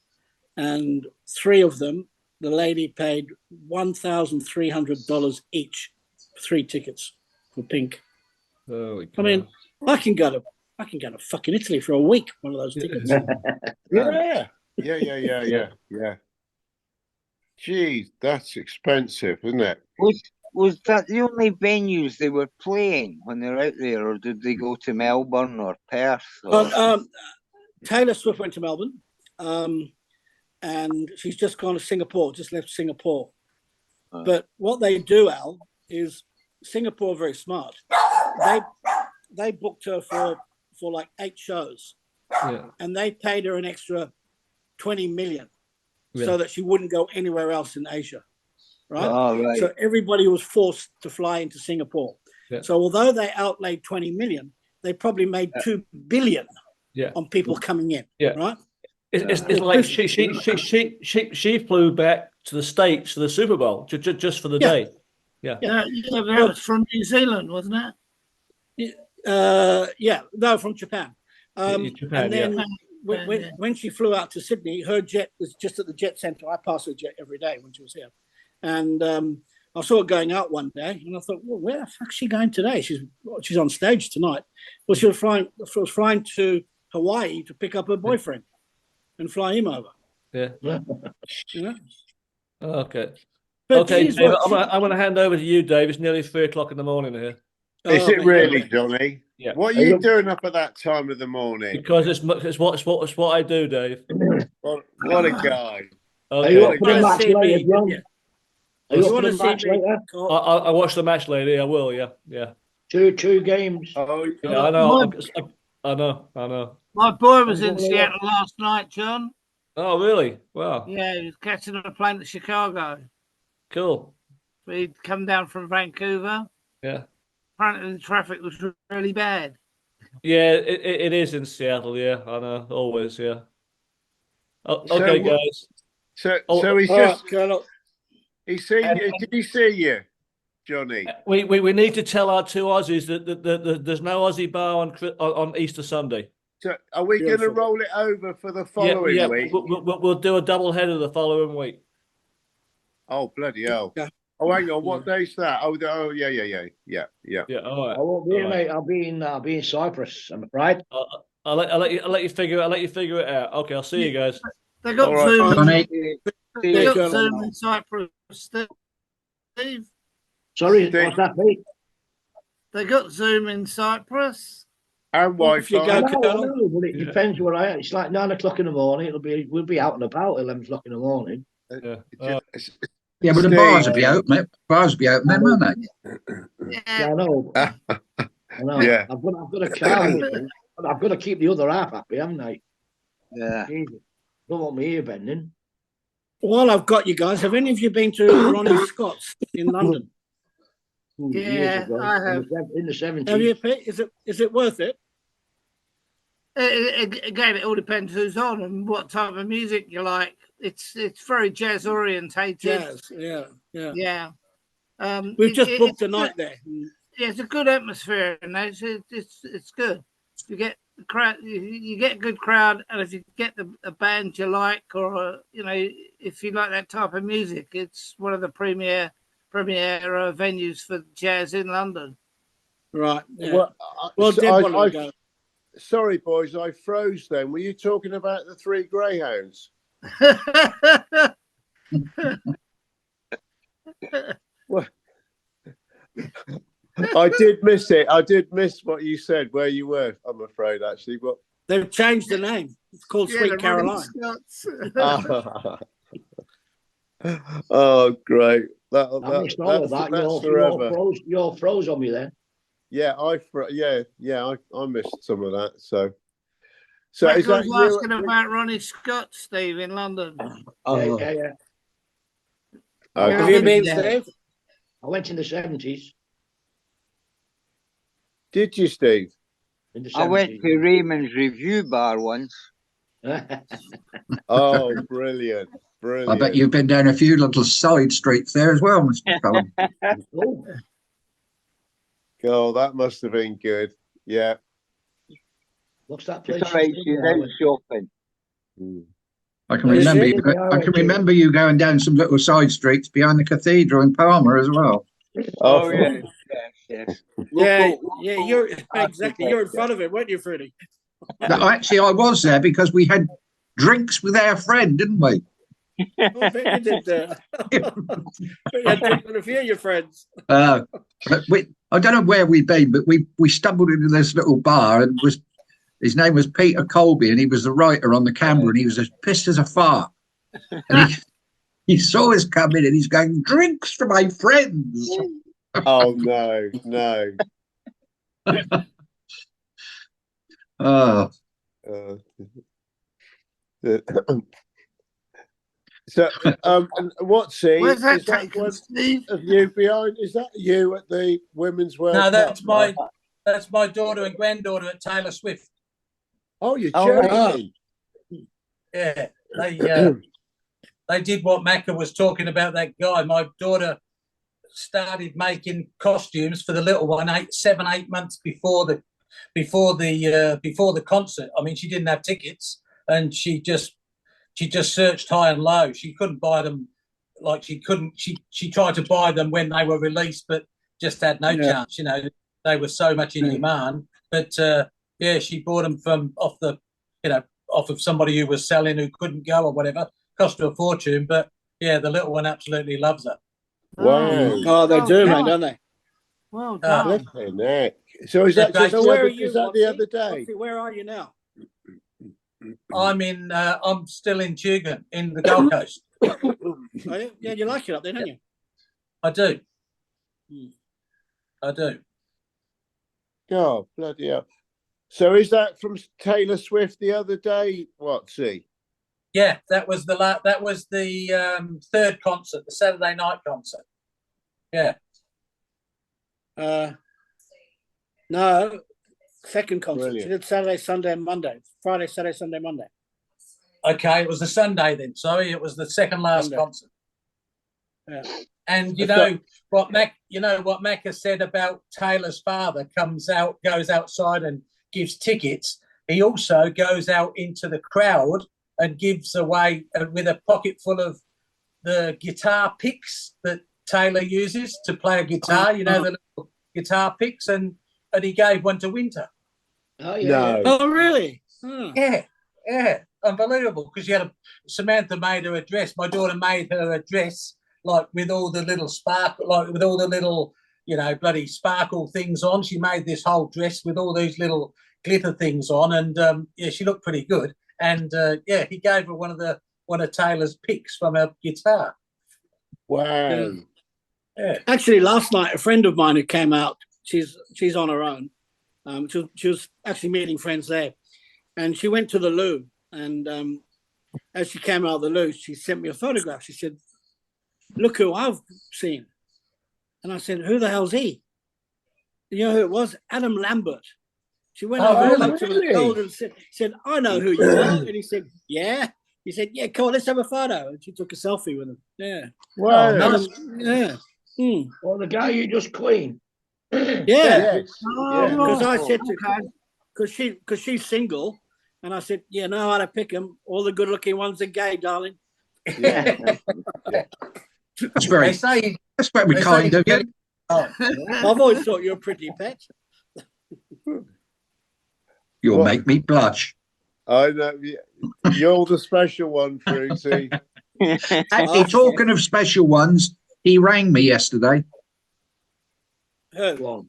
and 3 of them, the lady paid $1,300 each for 3 tickets for Pink. I mean, I can go to fucking Italy for a week, one of those tickets. Yeah. Jeez, that's expensive, isn't it? Was that the only venues they were playing when they're out there, or did they go to Melbourne or Perth? Taylor Swift went to Melbourne, and she's just gone to Singapore, just left Singapore. But what they do, Al, is Singapore very smart. They booked her for like 8 shows, and they paid her an extra 20 million so that she wouldn't go anywhere else in Asia. Right? Oh, right. So everybody was forced to fly into Singapore. Yeah. So although they outlaid 20 million, they probably made 2 billion on people coming in. Yeah. Right. It's like she flew back to the States for the Super Bowl just for the day. Yeah, that was from New Zealand, wasn't it? No, from Japan. And then when she flew out to Sydney, her jet was just at the jet centre. I pass her jet every day when she was here. And I saw her going out one day, and I thought, well, where the fuck's she going today? She's on stage tonight. Well, she was flying to Hawaii to pick up her boyfriend and fly him over. Yeah. You know? Okay. But Okay, geez, Dave, what- I'm going to hand over to you, Dave. It's nearly 3 o'clock in the morning here. Is Oh, it mate, really, yeah. Johnny? Yeah. What are you doing up at that time of the morning? Because it's what I do, Dave. What a guy. Are you Okay. up for the wanna match see later, me, John? didn't you? Are you You up for want to the see match me? later? I watch the match, lady. I will. Yeah. Yeah. Two games. Oh, Yeah. I know. I know. I know. My boy was I'm in gonna Seattle last night, John. Oh, really? Wow. Yeah, he was catching a plane to Chicago. Cool. He'd come down from Vancouver. Yeah. Apparently, the traffic was really bad. Yeah. It is in Seattle. Yeah. I know. Always. Yeah. So Okay, what- guys. So he's All just right, Colonel. he's seen. Did he see you, Johnny? We need to tell our two Aussies that there's no Aussie bar on Easter Sunday. So are we going to Beautiful. roll it over for the following Yeah. week? We'll do a double header the following week. Oh, bloody hell. Yeah. Oh, hang on. What day's that? Oh, yeah. Yeah. All right. I won't be here, All right. mate. I'll be in Cyprus. I'm afraid. I'll let you figure it out. Okay, I'll see you guys. They got All right. Zoom. Johnny, They Yeah, got Colonel. Zoom in Cyprus, Steve. Sorry, Steve. what's that, Pete? They got Zoom in Cyprus. And Off you Wi-Fi. go. I know, but it depends where I am. It's like 9 o'clock in the morning. We'll be out and about 11 o'clock in the morning. Yeah. yeah, but the Steve. bars will be open. Bars will be open then, won't they? Yeah, Yeah. I know. I know. Yeah. I've got a car with me. But I've got to keep the other half happy, haven't I? Yeah. Jesus. Don't want me ear bending. While I've got you guys, have any of you been to Ronnie Scott's in London? Years Yeah, ago, I have. in the 70s. Have you, Pete? Is it worth it? Again, it all depends who's on and what type of music you like. It's very jazz orientated. Jazz, yeah. Yeah. We've just booked a it's night good. there. Yeah, it's a good atmosphere, and it's good. You get the crowd, you get a good crowd, and if you get a band you like, or if you like that type of music, it's one of the premier venues for jazz in London. Right. Yeah. Well, Deb wanted to go. sorry, boys, I froze then. Were you talking about the 3 greyhounds? Well, I did miss it. I did miss what you said, where you were, I'm afraid, actually. But They've changed the name. It's called Yeah, Sweet the Caroline. Rolling oh, great. I missed all of that. That's forever. You're froze on me then. Yeah, I missed some of that. So Frank is that was you? asking about Ronnie Scott, Steve, in London. Yeah. Okay. Have you been, Yeah. Steve? I went in the 70s. Did you, Steve? In the 70s. I went to Raymond's Review Bar once. Oh, brilliant. Brilliant. I bet you've been down a few little side streets there as well, Mr. Cullen. Oh, Oh, that must have been good. Yeah. what's that place? It's all right, she's out shopping. I can Is remember it? you. I can remember you going down some little side streets behind the cathedral in Palmer as well. Oh, yes. Yeah, you're exactly. You're in front of it, weren't you, Freddie? No, actually, I was there because we had drinks with our friend, didn't we? I bet you did. You had drink with a few of your friends. But I don't know where we'd been, but we stumbled into this little bar, and his name was Peter Colby, and he was the writer on the camera, and he was as pissed as a fart. And he saw us come in, and he's going, "Drinks for my friends." Oh no. Oh, So, and what scene Where's that is that taken, one Steve? of you behind? Is that you at the Women's World No, Cup? that's my daughter and granddaughter at Taylor Swift. Oh, you're Oh, joking. Yeah, they did what Macca was talking about. That guy, my daughter started making costumes for the little one 8 months before the concert. I mean, she didn't have tickets, and she just searched high and low. She couldn't buy them. Like she tried to buy them when they were released, but just had no chance. You know, they were so much in demand. But Yeah, she bought them from off of somebody who was selling who couldn't go or whatever. Cost her a fortune, but yeah, the little one absolutely loves her. Wow. Oh, they do, God. mate, don't they? Well done. Flipping heck. So is that just So the where other, are you? is that the Watsy? other day? Watsy, where are you now? I'm still in Tugan in the Gold Coast. Yeah, you like it up there, don't you? I do. I do. Oh, bloody hell. So is that from Taylor Swift the other day, Watsy? Yeah, that was the third concert, the Saturday night concert. Yeah. No, second concert. Brilliant. She did Saturday, Sunday, and Monday. Friday, Saturday, Sunday, Monday. Okay, it was the Sunday then. Sorry, it was the second last Sunday. concert. Yeah. And you know what Mac has said about Taylor's father goes outside and gives tickets. He also goes out into the crowd and gives away with a pocket full of the guitar picks that Taylor uses to play a guitar. You know, the little guitar picks, and he gave one to Winter. Oh yeah. No. Oh really? Yeah, unbelievable. Because Samantha made her a dress. My daughter made her a dress like with all the little bloody sparkle things on. She made this whole dress with all these little glitter things on, and she looked pretty good. And he gave her one of Taylor's picks from her guitar. Wow. Yeah. Actually, last night a friend of mine who came out. She's on her own. She was actually meeting friends there, and she went to the loo. And as she came out of the loo, she sent me a photograph. She said, "Look who I've seen." And I said, "Who the hell's he?" You know who it was? Adam Lambert. She went over to the gold and said, "I know who you are." And he said, "Yeah." He said, "Yeah, come on, let's have a photo." And she took a selfie with him. Yeah. Wow. Nice. Yeah. Well, the guy you just cleaned. Yeah. Yes. Because I said because she's single, and I said, "Yeah, know how to pick them. All the good-looking ones are gay, darling." Yeah. That's very kind of you. I've always thought you're a pretty pet. You'll make me blush. I know. You're the special one, Fruity. Actually, talking of special ones, he rang me yesterday. Phil.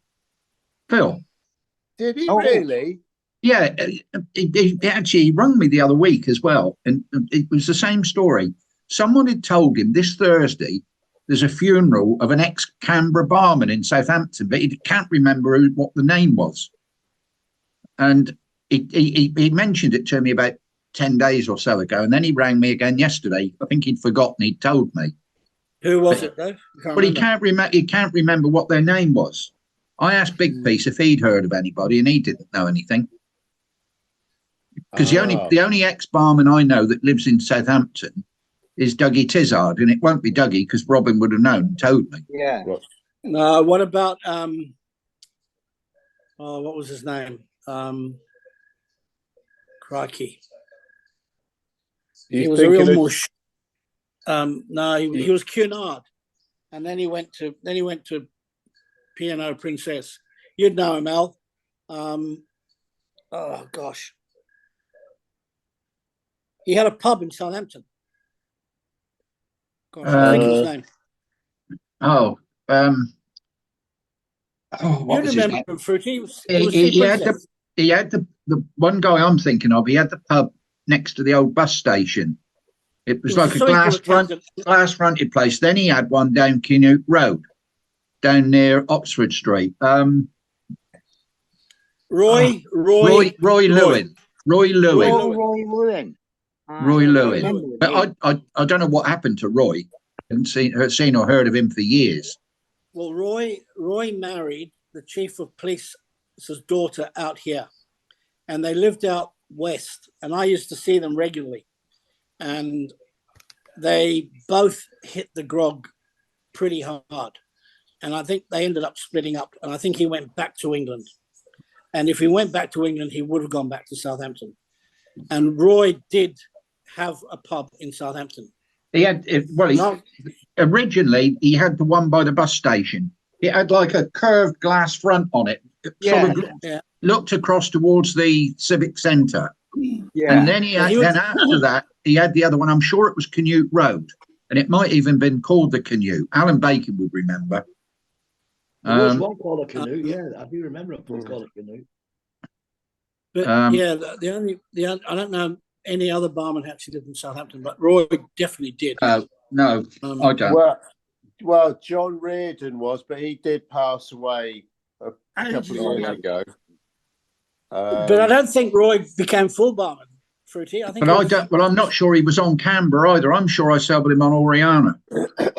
Did he really? Yeah, he actually rang me the other week as well, and it was the same story. Someone had told him this Thursday there's a funeral of an ex-Canberra barman in Southampton, but he can't remember what the name was. And he mentioned it to me about 10 days or so ago, and then he rang me again yesterday. I think he'd forgotten he'd told me. Who was it, though? But he can't remember what their name was. I asked Big Piece if he'd heard of anybody, and he didn't know anything. Because the only ex-barman I know that lives in Southampton is Dougie Tizard, and it won't be Dougie because Robin would have known and told me. Yeah. What about what was his name? Crikey. He was a real mush. No, he was Cunard, and then he went to Piano Princess. You'd know him, Al. Oh gosh, he had a pub in Southampton. Gosh, I think his name. What was his name? Him, Fruity? He had the one guy I'm thinking of. He had the pub next to the old bus station. It was like a glass fronted place. Then he had one down Canute Road, down near Oxford Street. Roy Lewin. Roy Lewin. Roy Lewin. But I don't know what happened to Roy. I haven't seen or heard of him for years. Well, Roy married the chief of police's daughter out here, and they lived out west, and I used to see them regularly, and they both hit the grog pretty hard, and I think they ended up splitting up, and I think he went back to England, and if he went back to England, he would have gone back to Southampton, and Roy did have a pub in Southampton. He had, originally he had the one by the bus station. It had like a curved glass front on it. looked across towards the civic centre. Yeah. And then then after that, he had the other one. I'm sure it was Canute Road. And it might even been called the Canute. Alan Bacon would remember. There was one called a Canute, yeah. I do remember it was called a Canute. But yeah, I don't know any other barman actually lived in Southampton, but Roy definitely did. No, I don't. Well, John Reardon was, but he did pass away a couple of years ago. But I don't think Roy became full barman, Fruity. I think. But I don't. Well, I'm not sure he was on Canberra either. I'm sure I sobered him on Oriana.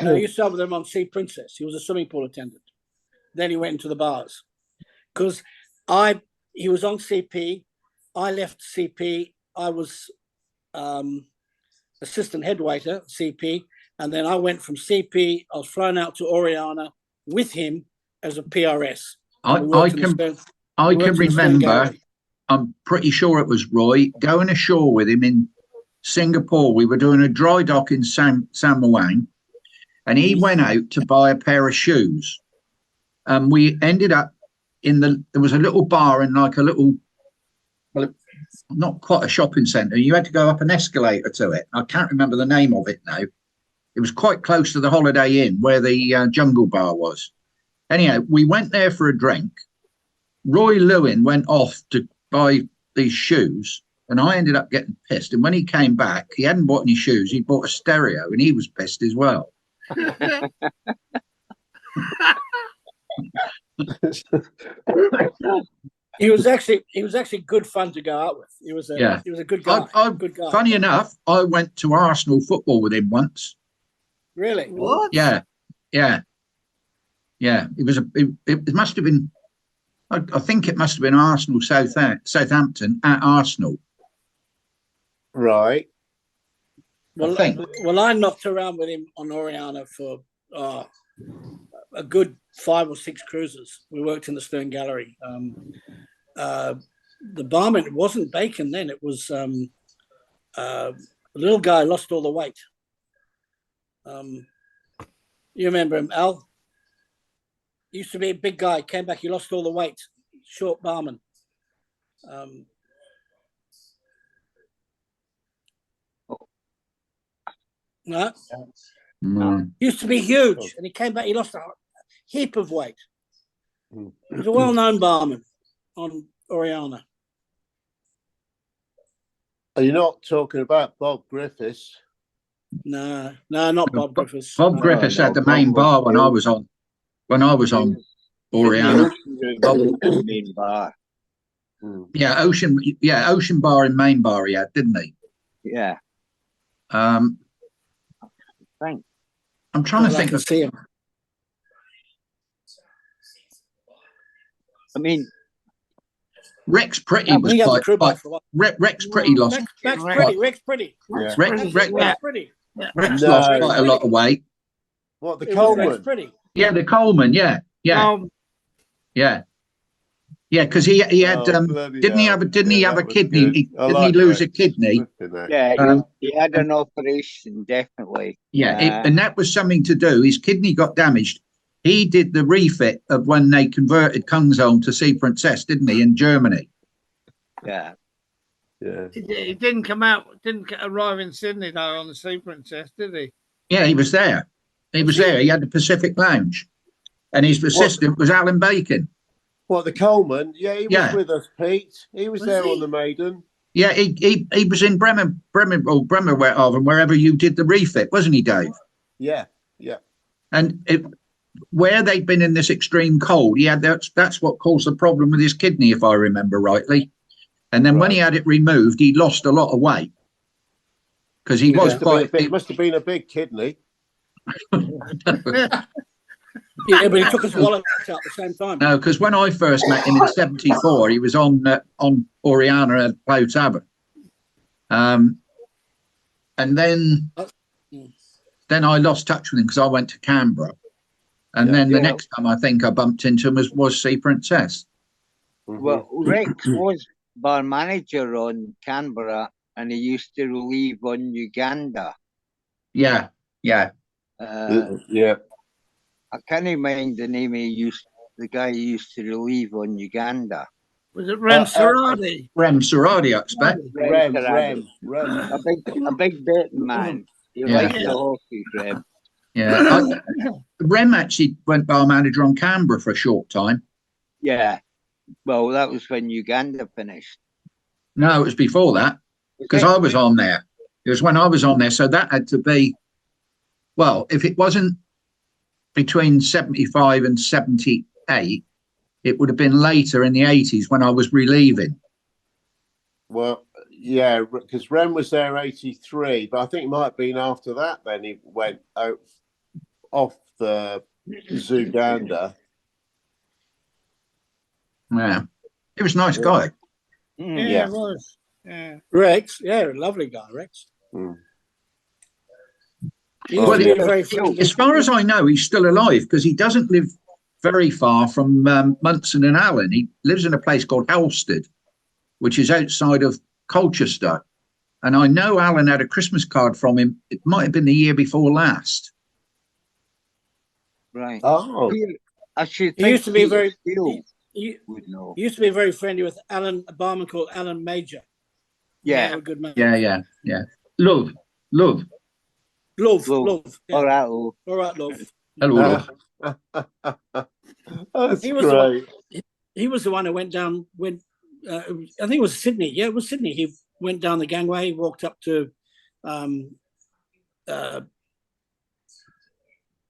No, you sobered him on Sea Princess. He was a swimming pool attendant. Then he went into the bars because he was on CP. I left CP. I was assistant head waiter CP, and then I went from CP. I was flown out to Oriana with him as a PRS. I can remember. I'm pretty sure it was Roy going ashore with him in Singapore. We were doing a dry dock in San Muang, and he went out to buy a pair of shoes. We ended up there was a little bar in like a little, well, not quite a shopping centre. You had to go up an escalator to it. I can't remember the name of it now. It was quite close to the Holiday Inn where the Jungle Bar was. Anyhow, we went there for a drink. Roy Lewin went off to buy these shoes, and I ended up getting pissed. And when he came back, he hadn't bought any shoes. He bought a stereo, and he was pissed as well. He was actually good fun to go out with. He was a good guy. Good guy. Funny enough, I went to Arsenal football with him once. Really? What? Yeah. It must have been. I think it must have been Arsenal Southampton at Arsenal. Right. Well, I knocked around with him on Oriana for a good 5 or 6 cruises. We worked in the Stern Gallery. The barman wasn't Bacon then. It was a little guy lost all the weight. You remember him, Al? He used to be a big guy. Came back. He lost all the weight. Short barman. No. He used to be huge, and he came back. He lost a heap of weight. He was a well-known barman on Oriana. Are you not talking about Bob Griffiths? No, not Bob Griffiths. Bob Griffiths had the main bar when I was on. When I was on Oriana. Main bar. Yeah, Ocean Bar and Main Bar he had, didn't he? Yeah. I'm trying to think of. See him. I mean, Rex Pretty was quite. Rex Pretty lost. Rex Pretty. Rex Rex lost quite a lot of weight. What, the Coleman? Yeah, the Coleman. Yeah. Because he had didn't he have a kidney? Didn't he lose a kidney? Yeah, he had an operation, definitely. Yeah, and that was something to do. His kidney got damaged. He did the refit of when they converted Kungsholm to Sea Princess, didn't he, in Germany? Yeah. He didn't arrive in Sydney though on the Sea Princess, did he? Yeah, he was there. He was there. He had the Pacific Lounge, and his assistant was Alan Bacon. What, the Coleman? Yeah, he was with us, Pete. He was there on the Maiden. Yeah, he was in Bremerhaven, wherever you did the refit, wasn't he, Dave? Yeah. And where they'd been in this extreme cold, he had that's what caused the problem with his kidney, if I remember rightly. And then when he had it removed, he lost a lot of weight because he was quite. It must have been a big kidney. Yeah, but he took his wallet out at the same time. No, because when I first met him in '74, he was on Oriana at Plough Tavern, and then I lost touch with him because I went to Canberra, and then the next time I think I bumped into him was Sea Princess. Well, Rex was bar manager on Canberra, and he used to relieve on Uganda. Yeah. I can't mind the name the guy who used to relieve on Uganda. Was it Rem Serrati? Rem Serrati, I expect. Rem. A big betting man. He likes the horses, Rem. Yeah. Rem actually went bar manager on Canberra for a short time. Yeah. Well, that was when Uganda finished. No, it was before that, because I was on there. It was when I was on there. So that had to be, well, if it wasn't between 75 and 78, it would have been later in the 80s when I was relieving. Well, yeah, because Rem was there 83, but I think it might have been after that then he went out off the Zuganda. Yeah. He was a nice guy. Yeah, it was. Yeah. Rex, lovely guy, Rex. As far as I know, he's still alive because he doesn't live very far from Munson and Allen. He lives in a place called Halstead, which is outside of Colchester. And I know Alan had a Christmas card from him. It might have been the year before last. Right. Oh. He used to be very. He used to be very friendly with Alan, a barman called Alan Major. Yeah. A good man. Yeah. Love. Love. Yeah. All right, love. All right, love. Hello, love. That's he was great. He was the one who went down when I think it was Sydney. Yeah, it was Sydney. He went down the gangway, walked up to one of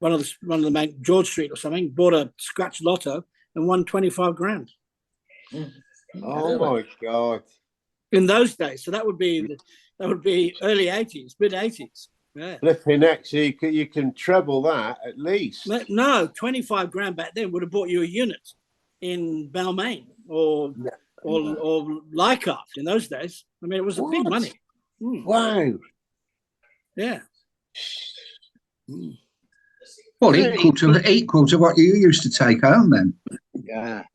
the main George Street or something, bought a scratch lotto and won 25 grand. Oh my God! In those days, so that would be early 80s, mid 80s. Yeah. Flipping actually, you can treble that at least. No, 25 grand back then would have bought you a unit in Balmain or Leichhardt in those days. I mean, it was a big money. Wow. Yeah. Well, equal to what you used to take home then. Yeah.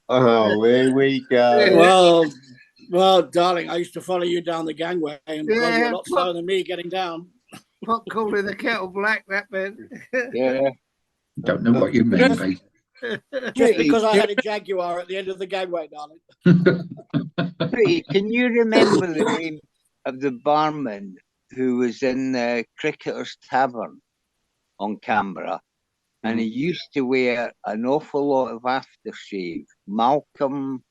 Oh, here we go. Well, darling, I used to follow you down the gangway and you a lot slower than me getting down. Pot calling the kettle black, that bit. Yeah. Don't know what you mean, mate. Just because I had a Jaguar at the end of the gangway, darling. Can you remember the name of the barman who was in the Cricketer's Tavern on Canberra? And he used to wear an awful lot of aftershave. Malcolm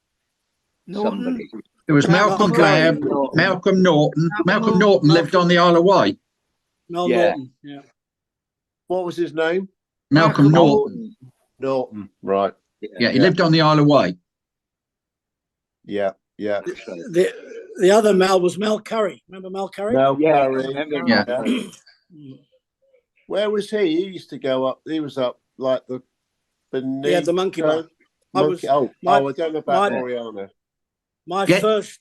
somebody. It was Malcolm Blair, Malcolm Norton. Malcolm Norton lived on the Isle of Wight. Norton, yeah. What was his name? Malcolm Norton. Norton, right. Yeah, he lived on the Isle of Wight. Yeah. The other Mel was Mel Curry. Remember Mel Curry? Mel Curry. Yeah. Where was he? He used to go up. He was up like the beneath. Yeah, the Monkey Bar. I don't know about Oriana. My first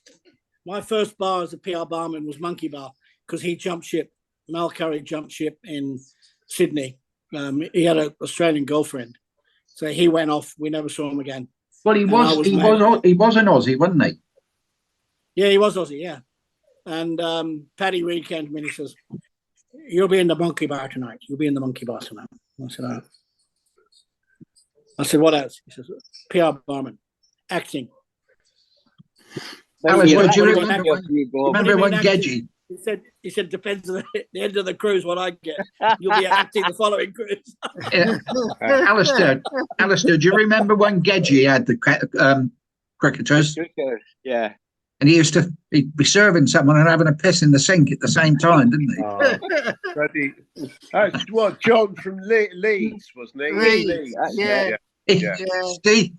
bar as a PR barman was Monkey Bar because he jumped ship. Mel Curry jumped ship in Sydney. He had an Australian girlfriend, so he went off. We never saw him again. Well, he was an Aussie, wasn't he? Yeah, he was Aussie. Yeah, and Paddy Reid came to me and he says, "You'll be in the Monkey Bar tonight. You'll be in the Monkey Bar tonight." I said, "What else?" He says, "PR barman, acting." Alice, do you remember when Gedgie? He said, depends on the end of the cruise what I get. You'll be acting the following cruise. Alistair, do you remember when Gedgie had the cricketers? Yeah. And he'd be serving someone and having a piss in the sink at the same time, didn't he? That's what John from Leeds, wasn't he? Leeds. Yeah.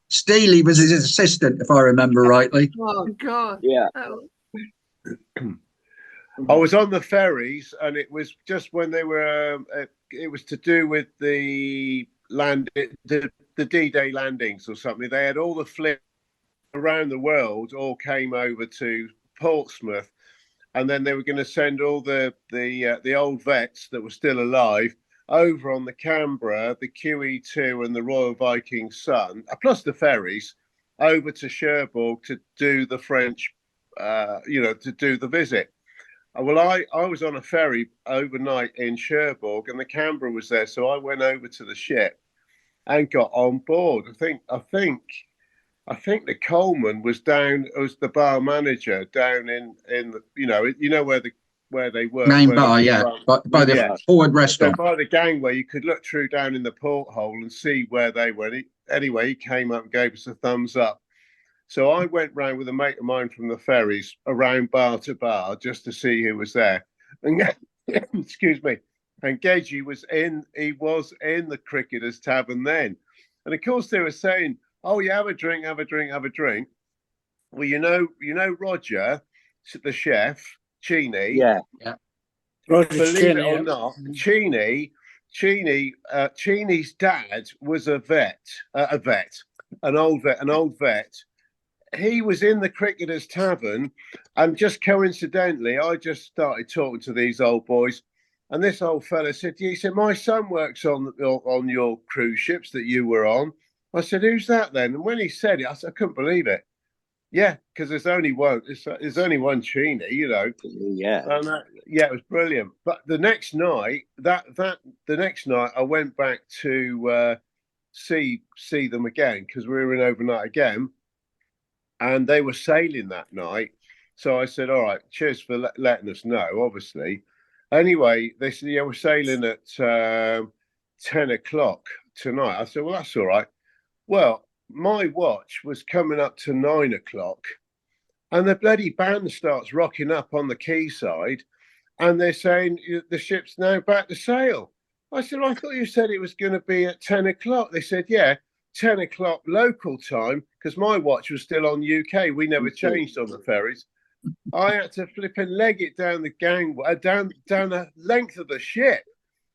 Steely was his assistant, if I remember rightly. Oh God. Yeah. I was on the ferries, and it was just when they were. It was to do with the D-Day landings or something. They had all the fleet around the world all came over to Portsmouth, and then they were going to send all the old vets that were still alive over on the Canberra, the QE2 and the Royal Viking Sun, plus the ferries, over to Cherbourg to do the French, to do the visit. Well, I was on a ferry overnight in Cherbourg and the Canberra was there. So I went over to the ship and got on board. I think I think the Coleman was the bar manager down in the where they work. Main where bar, yeah, by the forward So restaurant. by the gangway, you could look through down in the porthole and see where they were. Anyway, he came up and gave us a thumbs up. So I went round with a mate of mine from the ferries around bar to bar just to see who was there. And excuse me. And Gedgie was in the Cricketers Tavern then. And of course they were saying, "Oh, yeah, have a drink, have a drink, have a drink." Well, you know Roger, the chef, Cheney. Yeah. Believe it or not, Cheney's dad was an old vet. He was in the Cricketers Tavern, and just coincidentally, I just started talking to these old boys, and this old fella said, "My son works on your cruise ships that you were on." I said, "Who's that then?" And when he said it, I couldn't believe it. Yeah, because there's only one. There's only one Cheney, Yeah. And it was brilliant. But the next night, I went back to see them again because we were in overnight again, and they were sailing that night. So I said, "All right, cheers for letting us know." Obviously, anyway, they said, "Yeah, we're sailing at 10 o'clock tonight." I said, "Well, that's all right." Well, my watch was coming up to 9 o'clock, and the bloody band starts rocking up on the quayside, and they're saying the ship's now back to sail. I said, "I thought you said it was going to be at 10 o'clock. They said, "Yeah, 10 o'clock local time," because my watch was still on UK. We never changed on the ferries. I had to flip and leg it down the gangway, down the length of the ship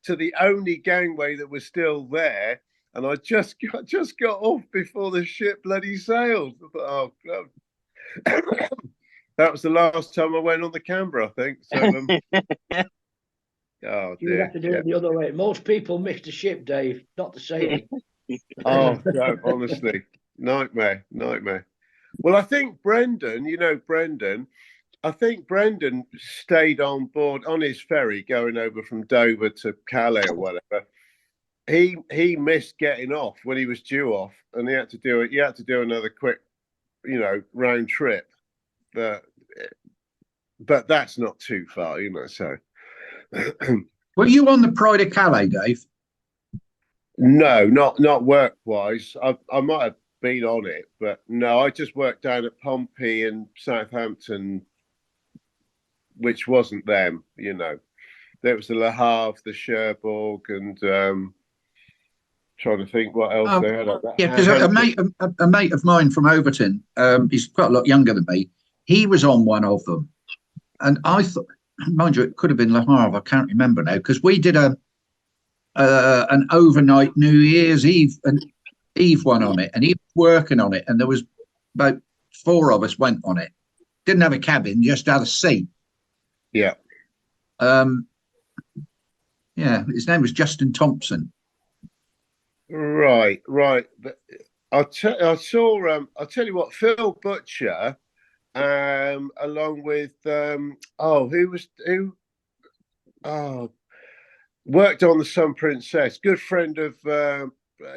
to the only gangway that was still there. And I just got off before the ship bloody sailed. I thought, oh, God. That was the last time I went on the Canberra, I think. So, oh, you would have to do it the other way. Most people miss the ship, Dave, not the sailing. Oh, no, honestly, nightmare. Well, I think Brendan, I think Brendan stayed on board on his ferry going over from Dover to Calais or whatever. He missed getting off when he was due off, and he had to do it. You had to do another quick, round trip. But that's not too far, So, Were you on the Pride of Calais, Dave? No, not work wise. I might have been on it, but no, I just worked down at Pompey and Southampton, which wasn't them. There was the Le Havre, the Cherbourg, and trying to think what else they had. Yeah, because a mate of mine from Overton, he's quite a lot younger than me. He was on one of them, and I thought, mind you, it could have been Le Havre. I can't remember now because we did an overnight New Year's Eve one on it, and he was working on it, and there was about 4 of us went on it. Didn't have a cabin, just had a seat. Yeah. Yeah, his name was Justin Thompson. Right. But I'll tell you what, Phil Butcher, along with worked on the Sun Princess. Good friend of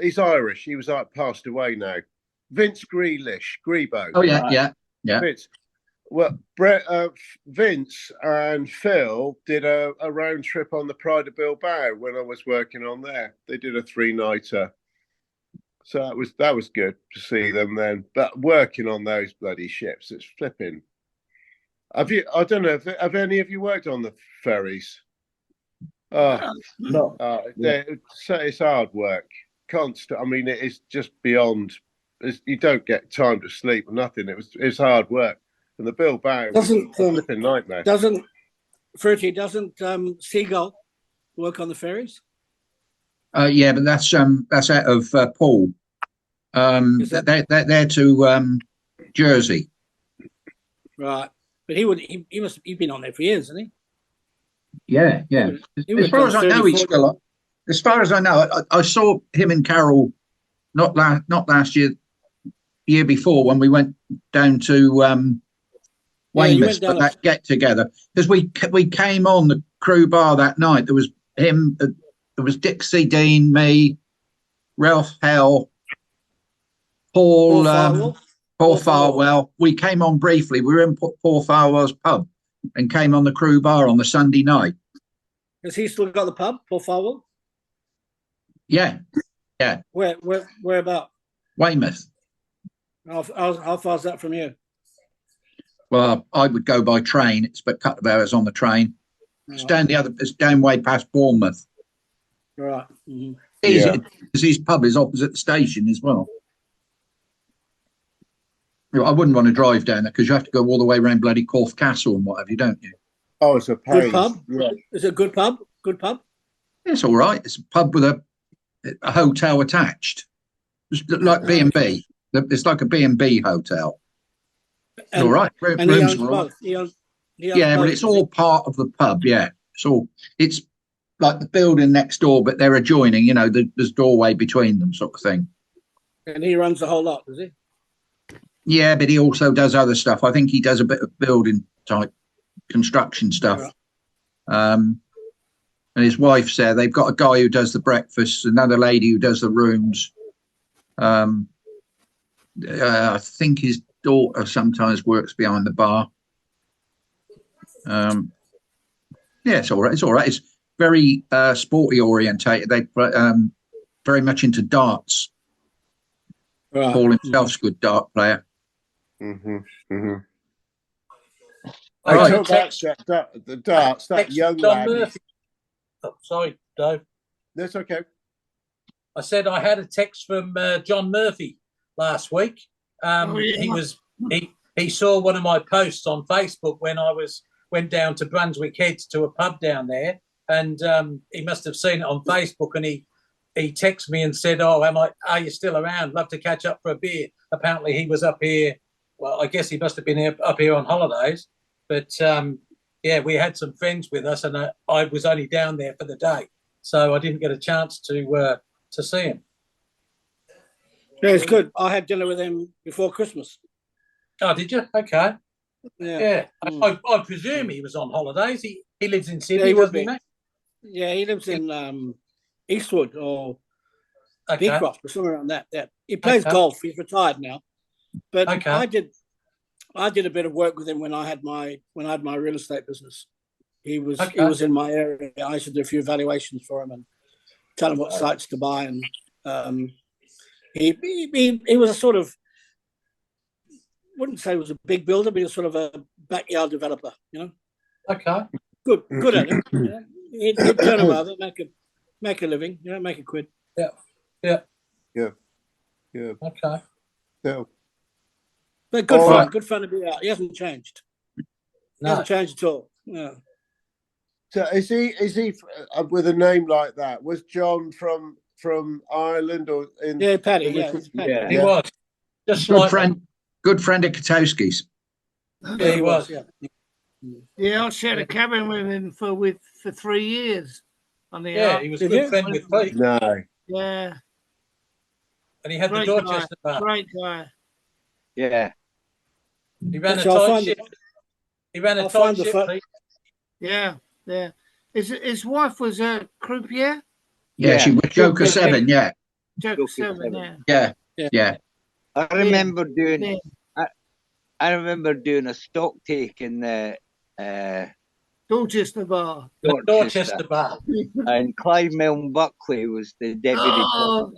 he's Irish. He was passed away now. Vince Grebo. Oh yeah. Vince. Well, Vince and Phil did a round trip on the Pride of Bilbao when I was working on there. They did a 3-nighter. So that was good to see them then. But working on those bloody ships, it's flipping. I don't know, have any of you worked on the ferries? No. It's hard work. Constant. I mean, it is just beyond. You don't get time to sleep or nothing. It's hard work. And the Bilbao was a flipping nightmare. Doesn't Seagull work on the ferries? Yeah, but that's out of Paul. They're to Jersey. Right, but he's been on there for years, hasn't he? Yeah. As far as I know, he's still on. As far as I know, I saw him and Carol not last year, year before when we went down to Weymouth for that get together, because we came on the crew bar that night. There was him, there was Dixie Dean, me, Ralph Hell, Paul Farwell. Paul Farwell. We came on briefly. We were in Paul Farwell's pub and came on the Crew Bar on the Sunday night. Has he still got the pub, Paul Farwell? Yeah. Where about? Weymouth. How far is that from you? Well, I would go by train. It's about a couple of hours on the train. It's down way past Bournemouth. Right. Mm-hmm. Easy, because his pub is opposite the station as well. I wouldn't want to drive down there because you have to go all the way around bloody Corfe Castle and what have you, don't you? Oh, it's a pain. Good pub. Yeah. Is it a good pub? Good pub. It's all right. It's a pub with a hotel attached. It's like B&B. It's like a B&B hotel. It's all right. And he owns both. He owns yeah, both. but it's all part of the pub. Yeah, it's like the building next door, but they're adjoining. You know, there's doorway between them, sort of thing. And he runs the whole lot, does he? Yeah, but he also does other stuff. I think he does a bit of building type construction stuff. Right. And his wife's there. They've got a guy who does the breakfast, another lady who does the rooms. I think his daughter sometimes works behind the bar. Yeah, it's all right. It's all right. It's very sporty orientated. They very much into darts. Right. Paul himself's a good dart player. Mm-hmm. Mm-hmm. I I got took a text. the darts, that Text young John lad. Murphy. Oh, sorry, Dave. That's okay. I said I had a text from John Murphy last week. He saw one of my posts on Facebook when I went down to Brunswick Heads to a pub down there, and he must have seen it on Facebook, and he texted me and said, "Oh, are you still around? Love to catch up for a beer." Apparently, he was up here. Well, I guess he must have been up here on holidays, but yeah, we had some friends with us, and I was only down there for the day, so I didn't get a chance to see him. Yeah, it's good. I had dinner with him before Christmas. Oh, did you? Okay. Yeah. I presume he was on holidays. He lives in Sydney, he would doesn't he, be. mate? Yeah, he lives in Eastwood or Okay. Beecroft or somewhere around that. Yeah. He plays golf. He's retired now. But I did a bit of work with him when I had my real estate business. He was in my area. I used to do a few valuations for him and tell him what sites to buy. And he was a sort of, wouldn't say he was a big builder, but he was sort of a backyard developer, you know. Okay. Good at it. You know? He'd turn around, make a living, you know, make a quid. Yeah. Okay. So, but good fun to be out. He hasn't changed. He hasn't changed at all. No. So is he with a name like that? Was John from Ireland or in? Yeah, Paddy. Yeah, he was. Just good friend of Katowski's. Yeah, he was. Yeah, I shared a cabin with him for 3 years. On the he was a good friend with Pete. No. Yeah. And he had the Dorchester bar. Great guy. Yeah. He ran a tight ship. Pete. Yeah. His wife was a croupier. Yeah, she was Joker 7. Yeah. Joker 7. Yeah. I remember doing. I remember doing a stock take in the Dorchester bar. The Dorchester bar. And Clive Milne Buckley was the deputy. Oh.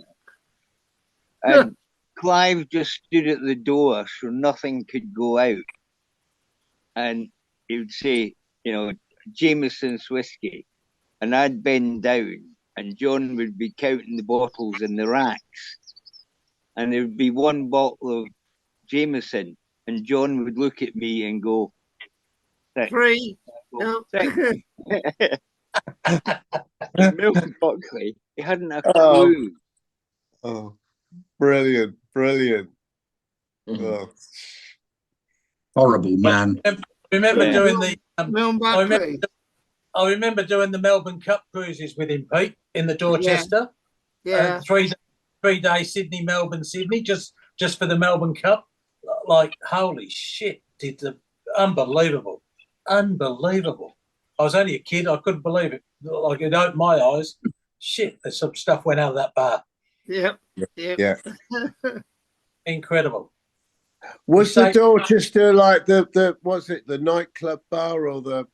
And Clive just stood at the door so nothing could go out. And he would say, you know, Jameson's whiskey. And I'd bend down and John would be counting the bottles in the racks. And there would be one bottle of Jameson. And John would look at me and go, 3. No. Milton Buckley, he hadn't a clue. Oh, brilliant. Oh. Horrible man. I remember doing the I remember doing the Melbourne Cup cruises with him, Pete, in the Dorchester. Yeah. 3-day Sydney, Melbourne, Sydney, just for the Melbourne Cup. Like, holy shit, unbelievable. I was only a kid. I couldn't believe it. Like, it opened my eyes. Shit, there's some stuff went out of that bar. Yep. Yeah. incredible. Was the Say- Dorchester like the was it the nightclub bar or the?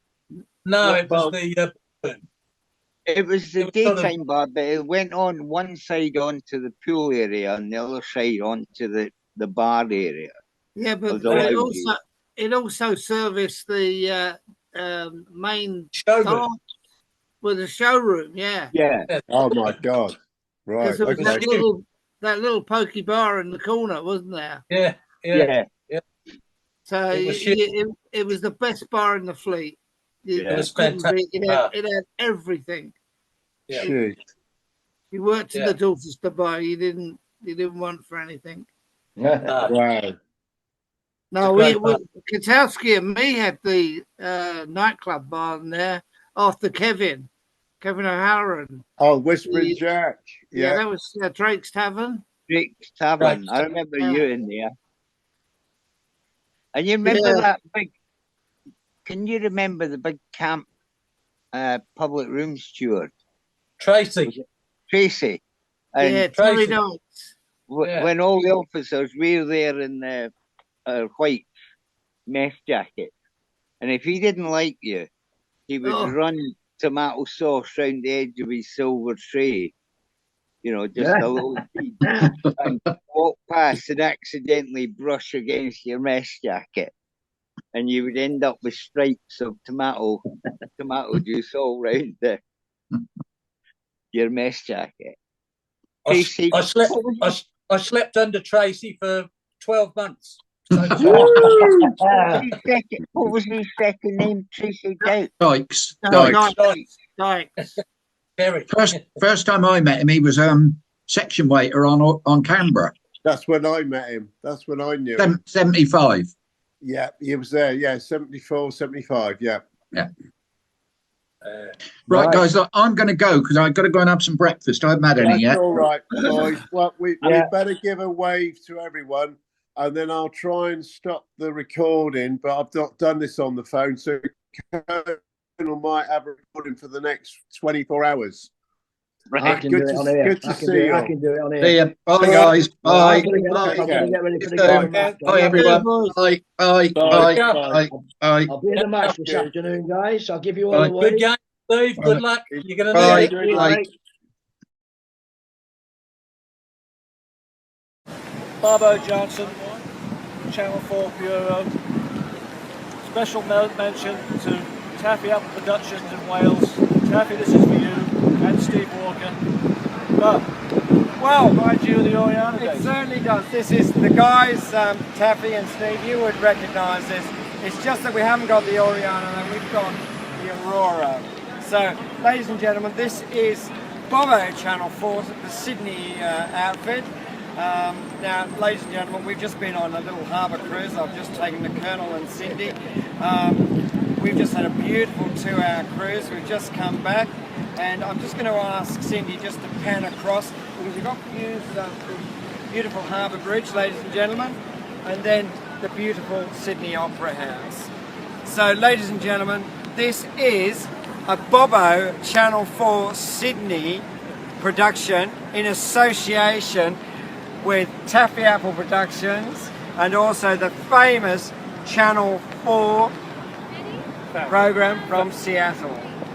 No, What it was bar? the It was the It was sort of- daytime bar, but it went on one side onto the pool area and the other side onto the bar area. Yeah, Of but the lounge. it also serviced the main showroom. dance with a showroom. Yeah, Yeah. Oh my God! Right. because there was Okay. that little pokey bar in the corner, wasn't there? Yeah, yeah. Yeah. So It was huge. it was the best bar in the fleet. Yeah. It was couldn't fantastic. beat- it had everything. Yeah. Jeez. You worked in Yeah. the Dorchester bar. You didn't want for anything. No. Wow. No, It's a we great Katowski and me had the nightclub bar in there after Kevin O'Halloran. Oh, Whispering Yeah. Jack. Yeah, Yeah. that was Drake's Tavern. Drake's Tavern. Drake's I remember Tavern. you in there. And you remember Yeah. that big? Can you remember the big camp public room steward, Tracy. Tracy? And Yeah, Terry Tracy. Knights. Yeah. when all the officers were there in the white mess jacket, and if he didn't like you, he would Oh. run tomato sauce round the edge of his silver tray, just a little feed, and walk past and accidentally brush against your mess jacket, and you would end up with stripes of tomato juice all round your mess jacket. Tracy, I slept under Tracy for 12 months. So what was his second name? Tracy Dykes. Dykes. No, Dykes. Dykes. Terry. First time I met him, he was section waiter on Canberra. That's when I met him. That's when I knew him. 75. Yeah, he was there. Yeah, 74, 75. Yeah. Yeah. Right, guys, look, I'm going to go because I've got to go and have some breakfast. I haven't had any That's yet. all right, boys. Well, we better give a wave to everyone, and then I'll try and stop the recording. But I've not done this on the phone, so Colonel might have a recording for the next 24 hours. I can do it on here. Good to see you. I can do it on here. See ya. Bye, guys. Bye. I'm going to get ready for the game. Bye, everyone. Bye. Bye. Bye. Bye. Bye. I'll be in the match this afternoon, guys. I'll give you all Bye. the way. Good game, Steve. Good luck. You're going to Bye. need it. Bye. Barbo Johnson, Channel 4 Bureau. Special mention to Taffy Apple Productions in Wales. Taffy, this is for you, and Steve Walker. But, well, mind you, the Oriana It days. certainly does. This is the guys, Taffy and Steve, you would recognise this. It's just that we haven't got the Oriana and we've got the Aurora. So, ladies and gentlemen, this is Bobo Channel 4, the Sydney outfit. Now, ladies and gentlemen, we've just been on a little harbour cruise. I've just taken the Colonel and Cindy. We've just had a beautiful 2-hour cruise. We've just come back, and I'm just going to ask Cindy just to pan across because we've got views of the beautiful Harbour Bridge, ladies and gentlemen, and then the beautiful Sydney Opera House. So, ladies and gentlemen, this is a Bobo Channel 4 Sydney production in association with Taffy Apple Productions and also the famous Channel 4 program from Seattle.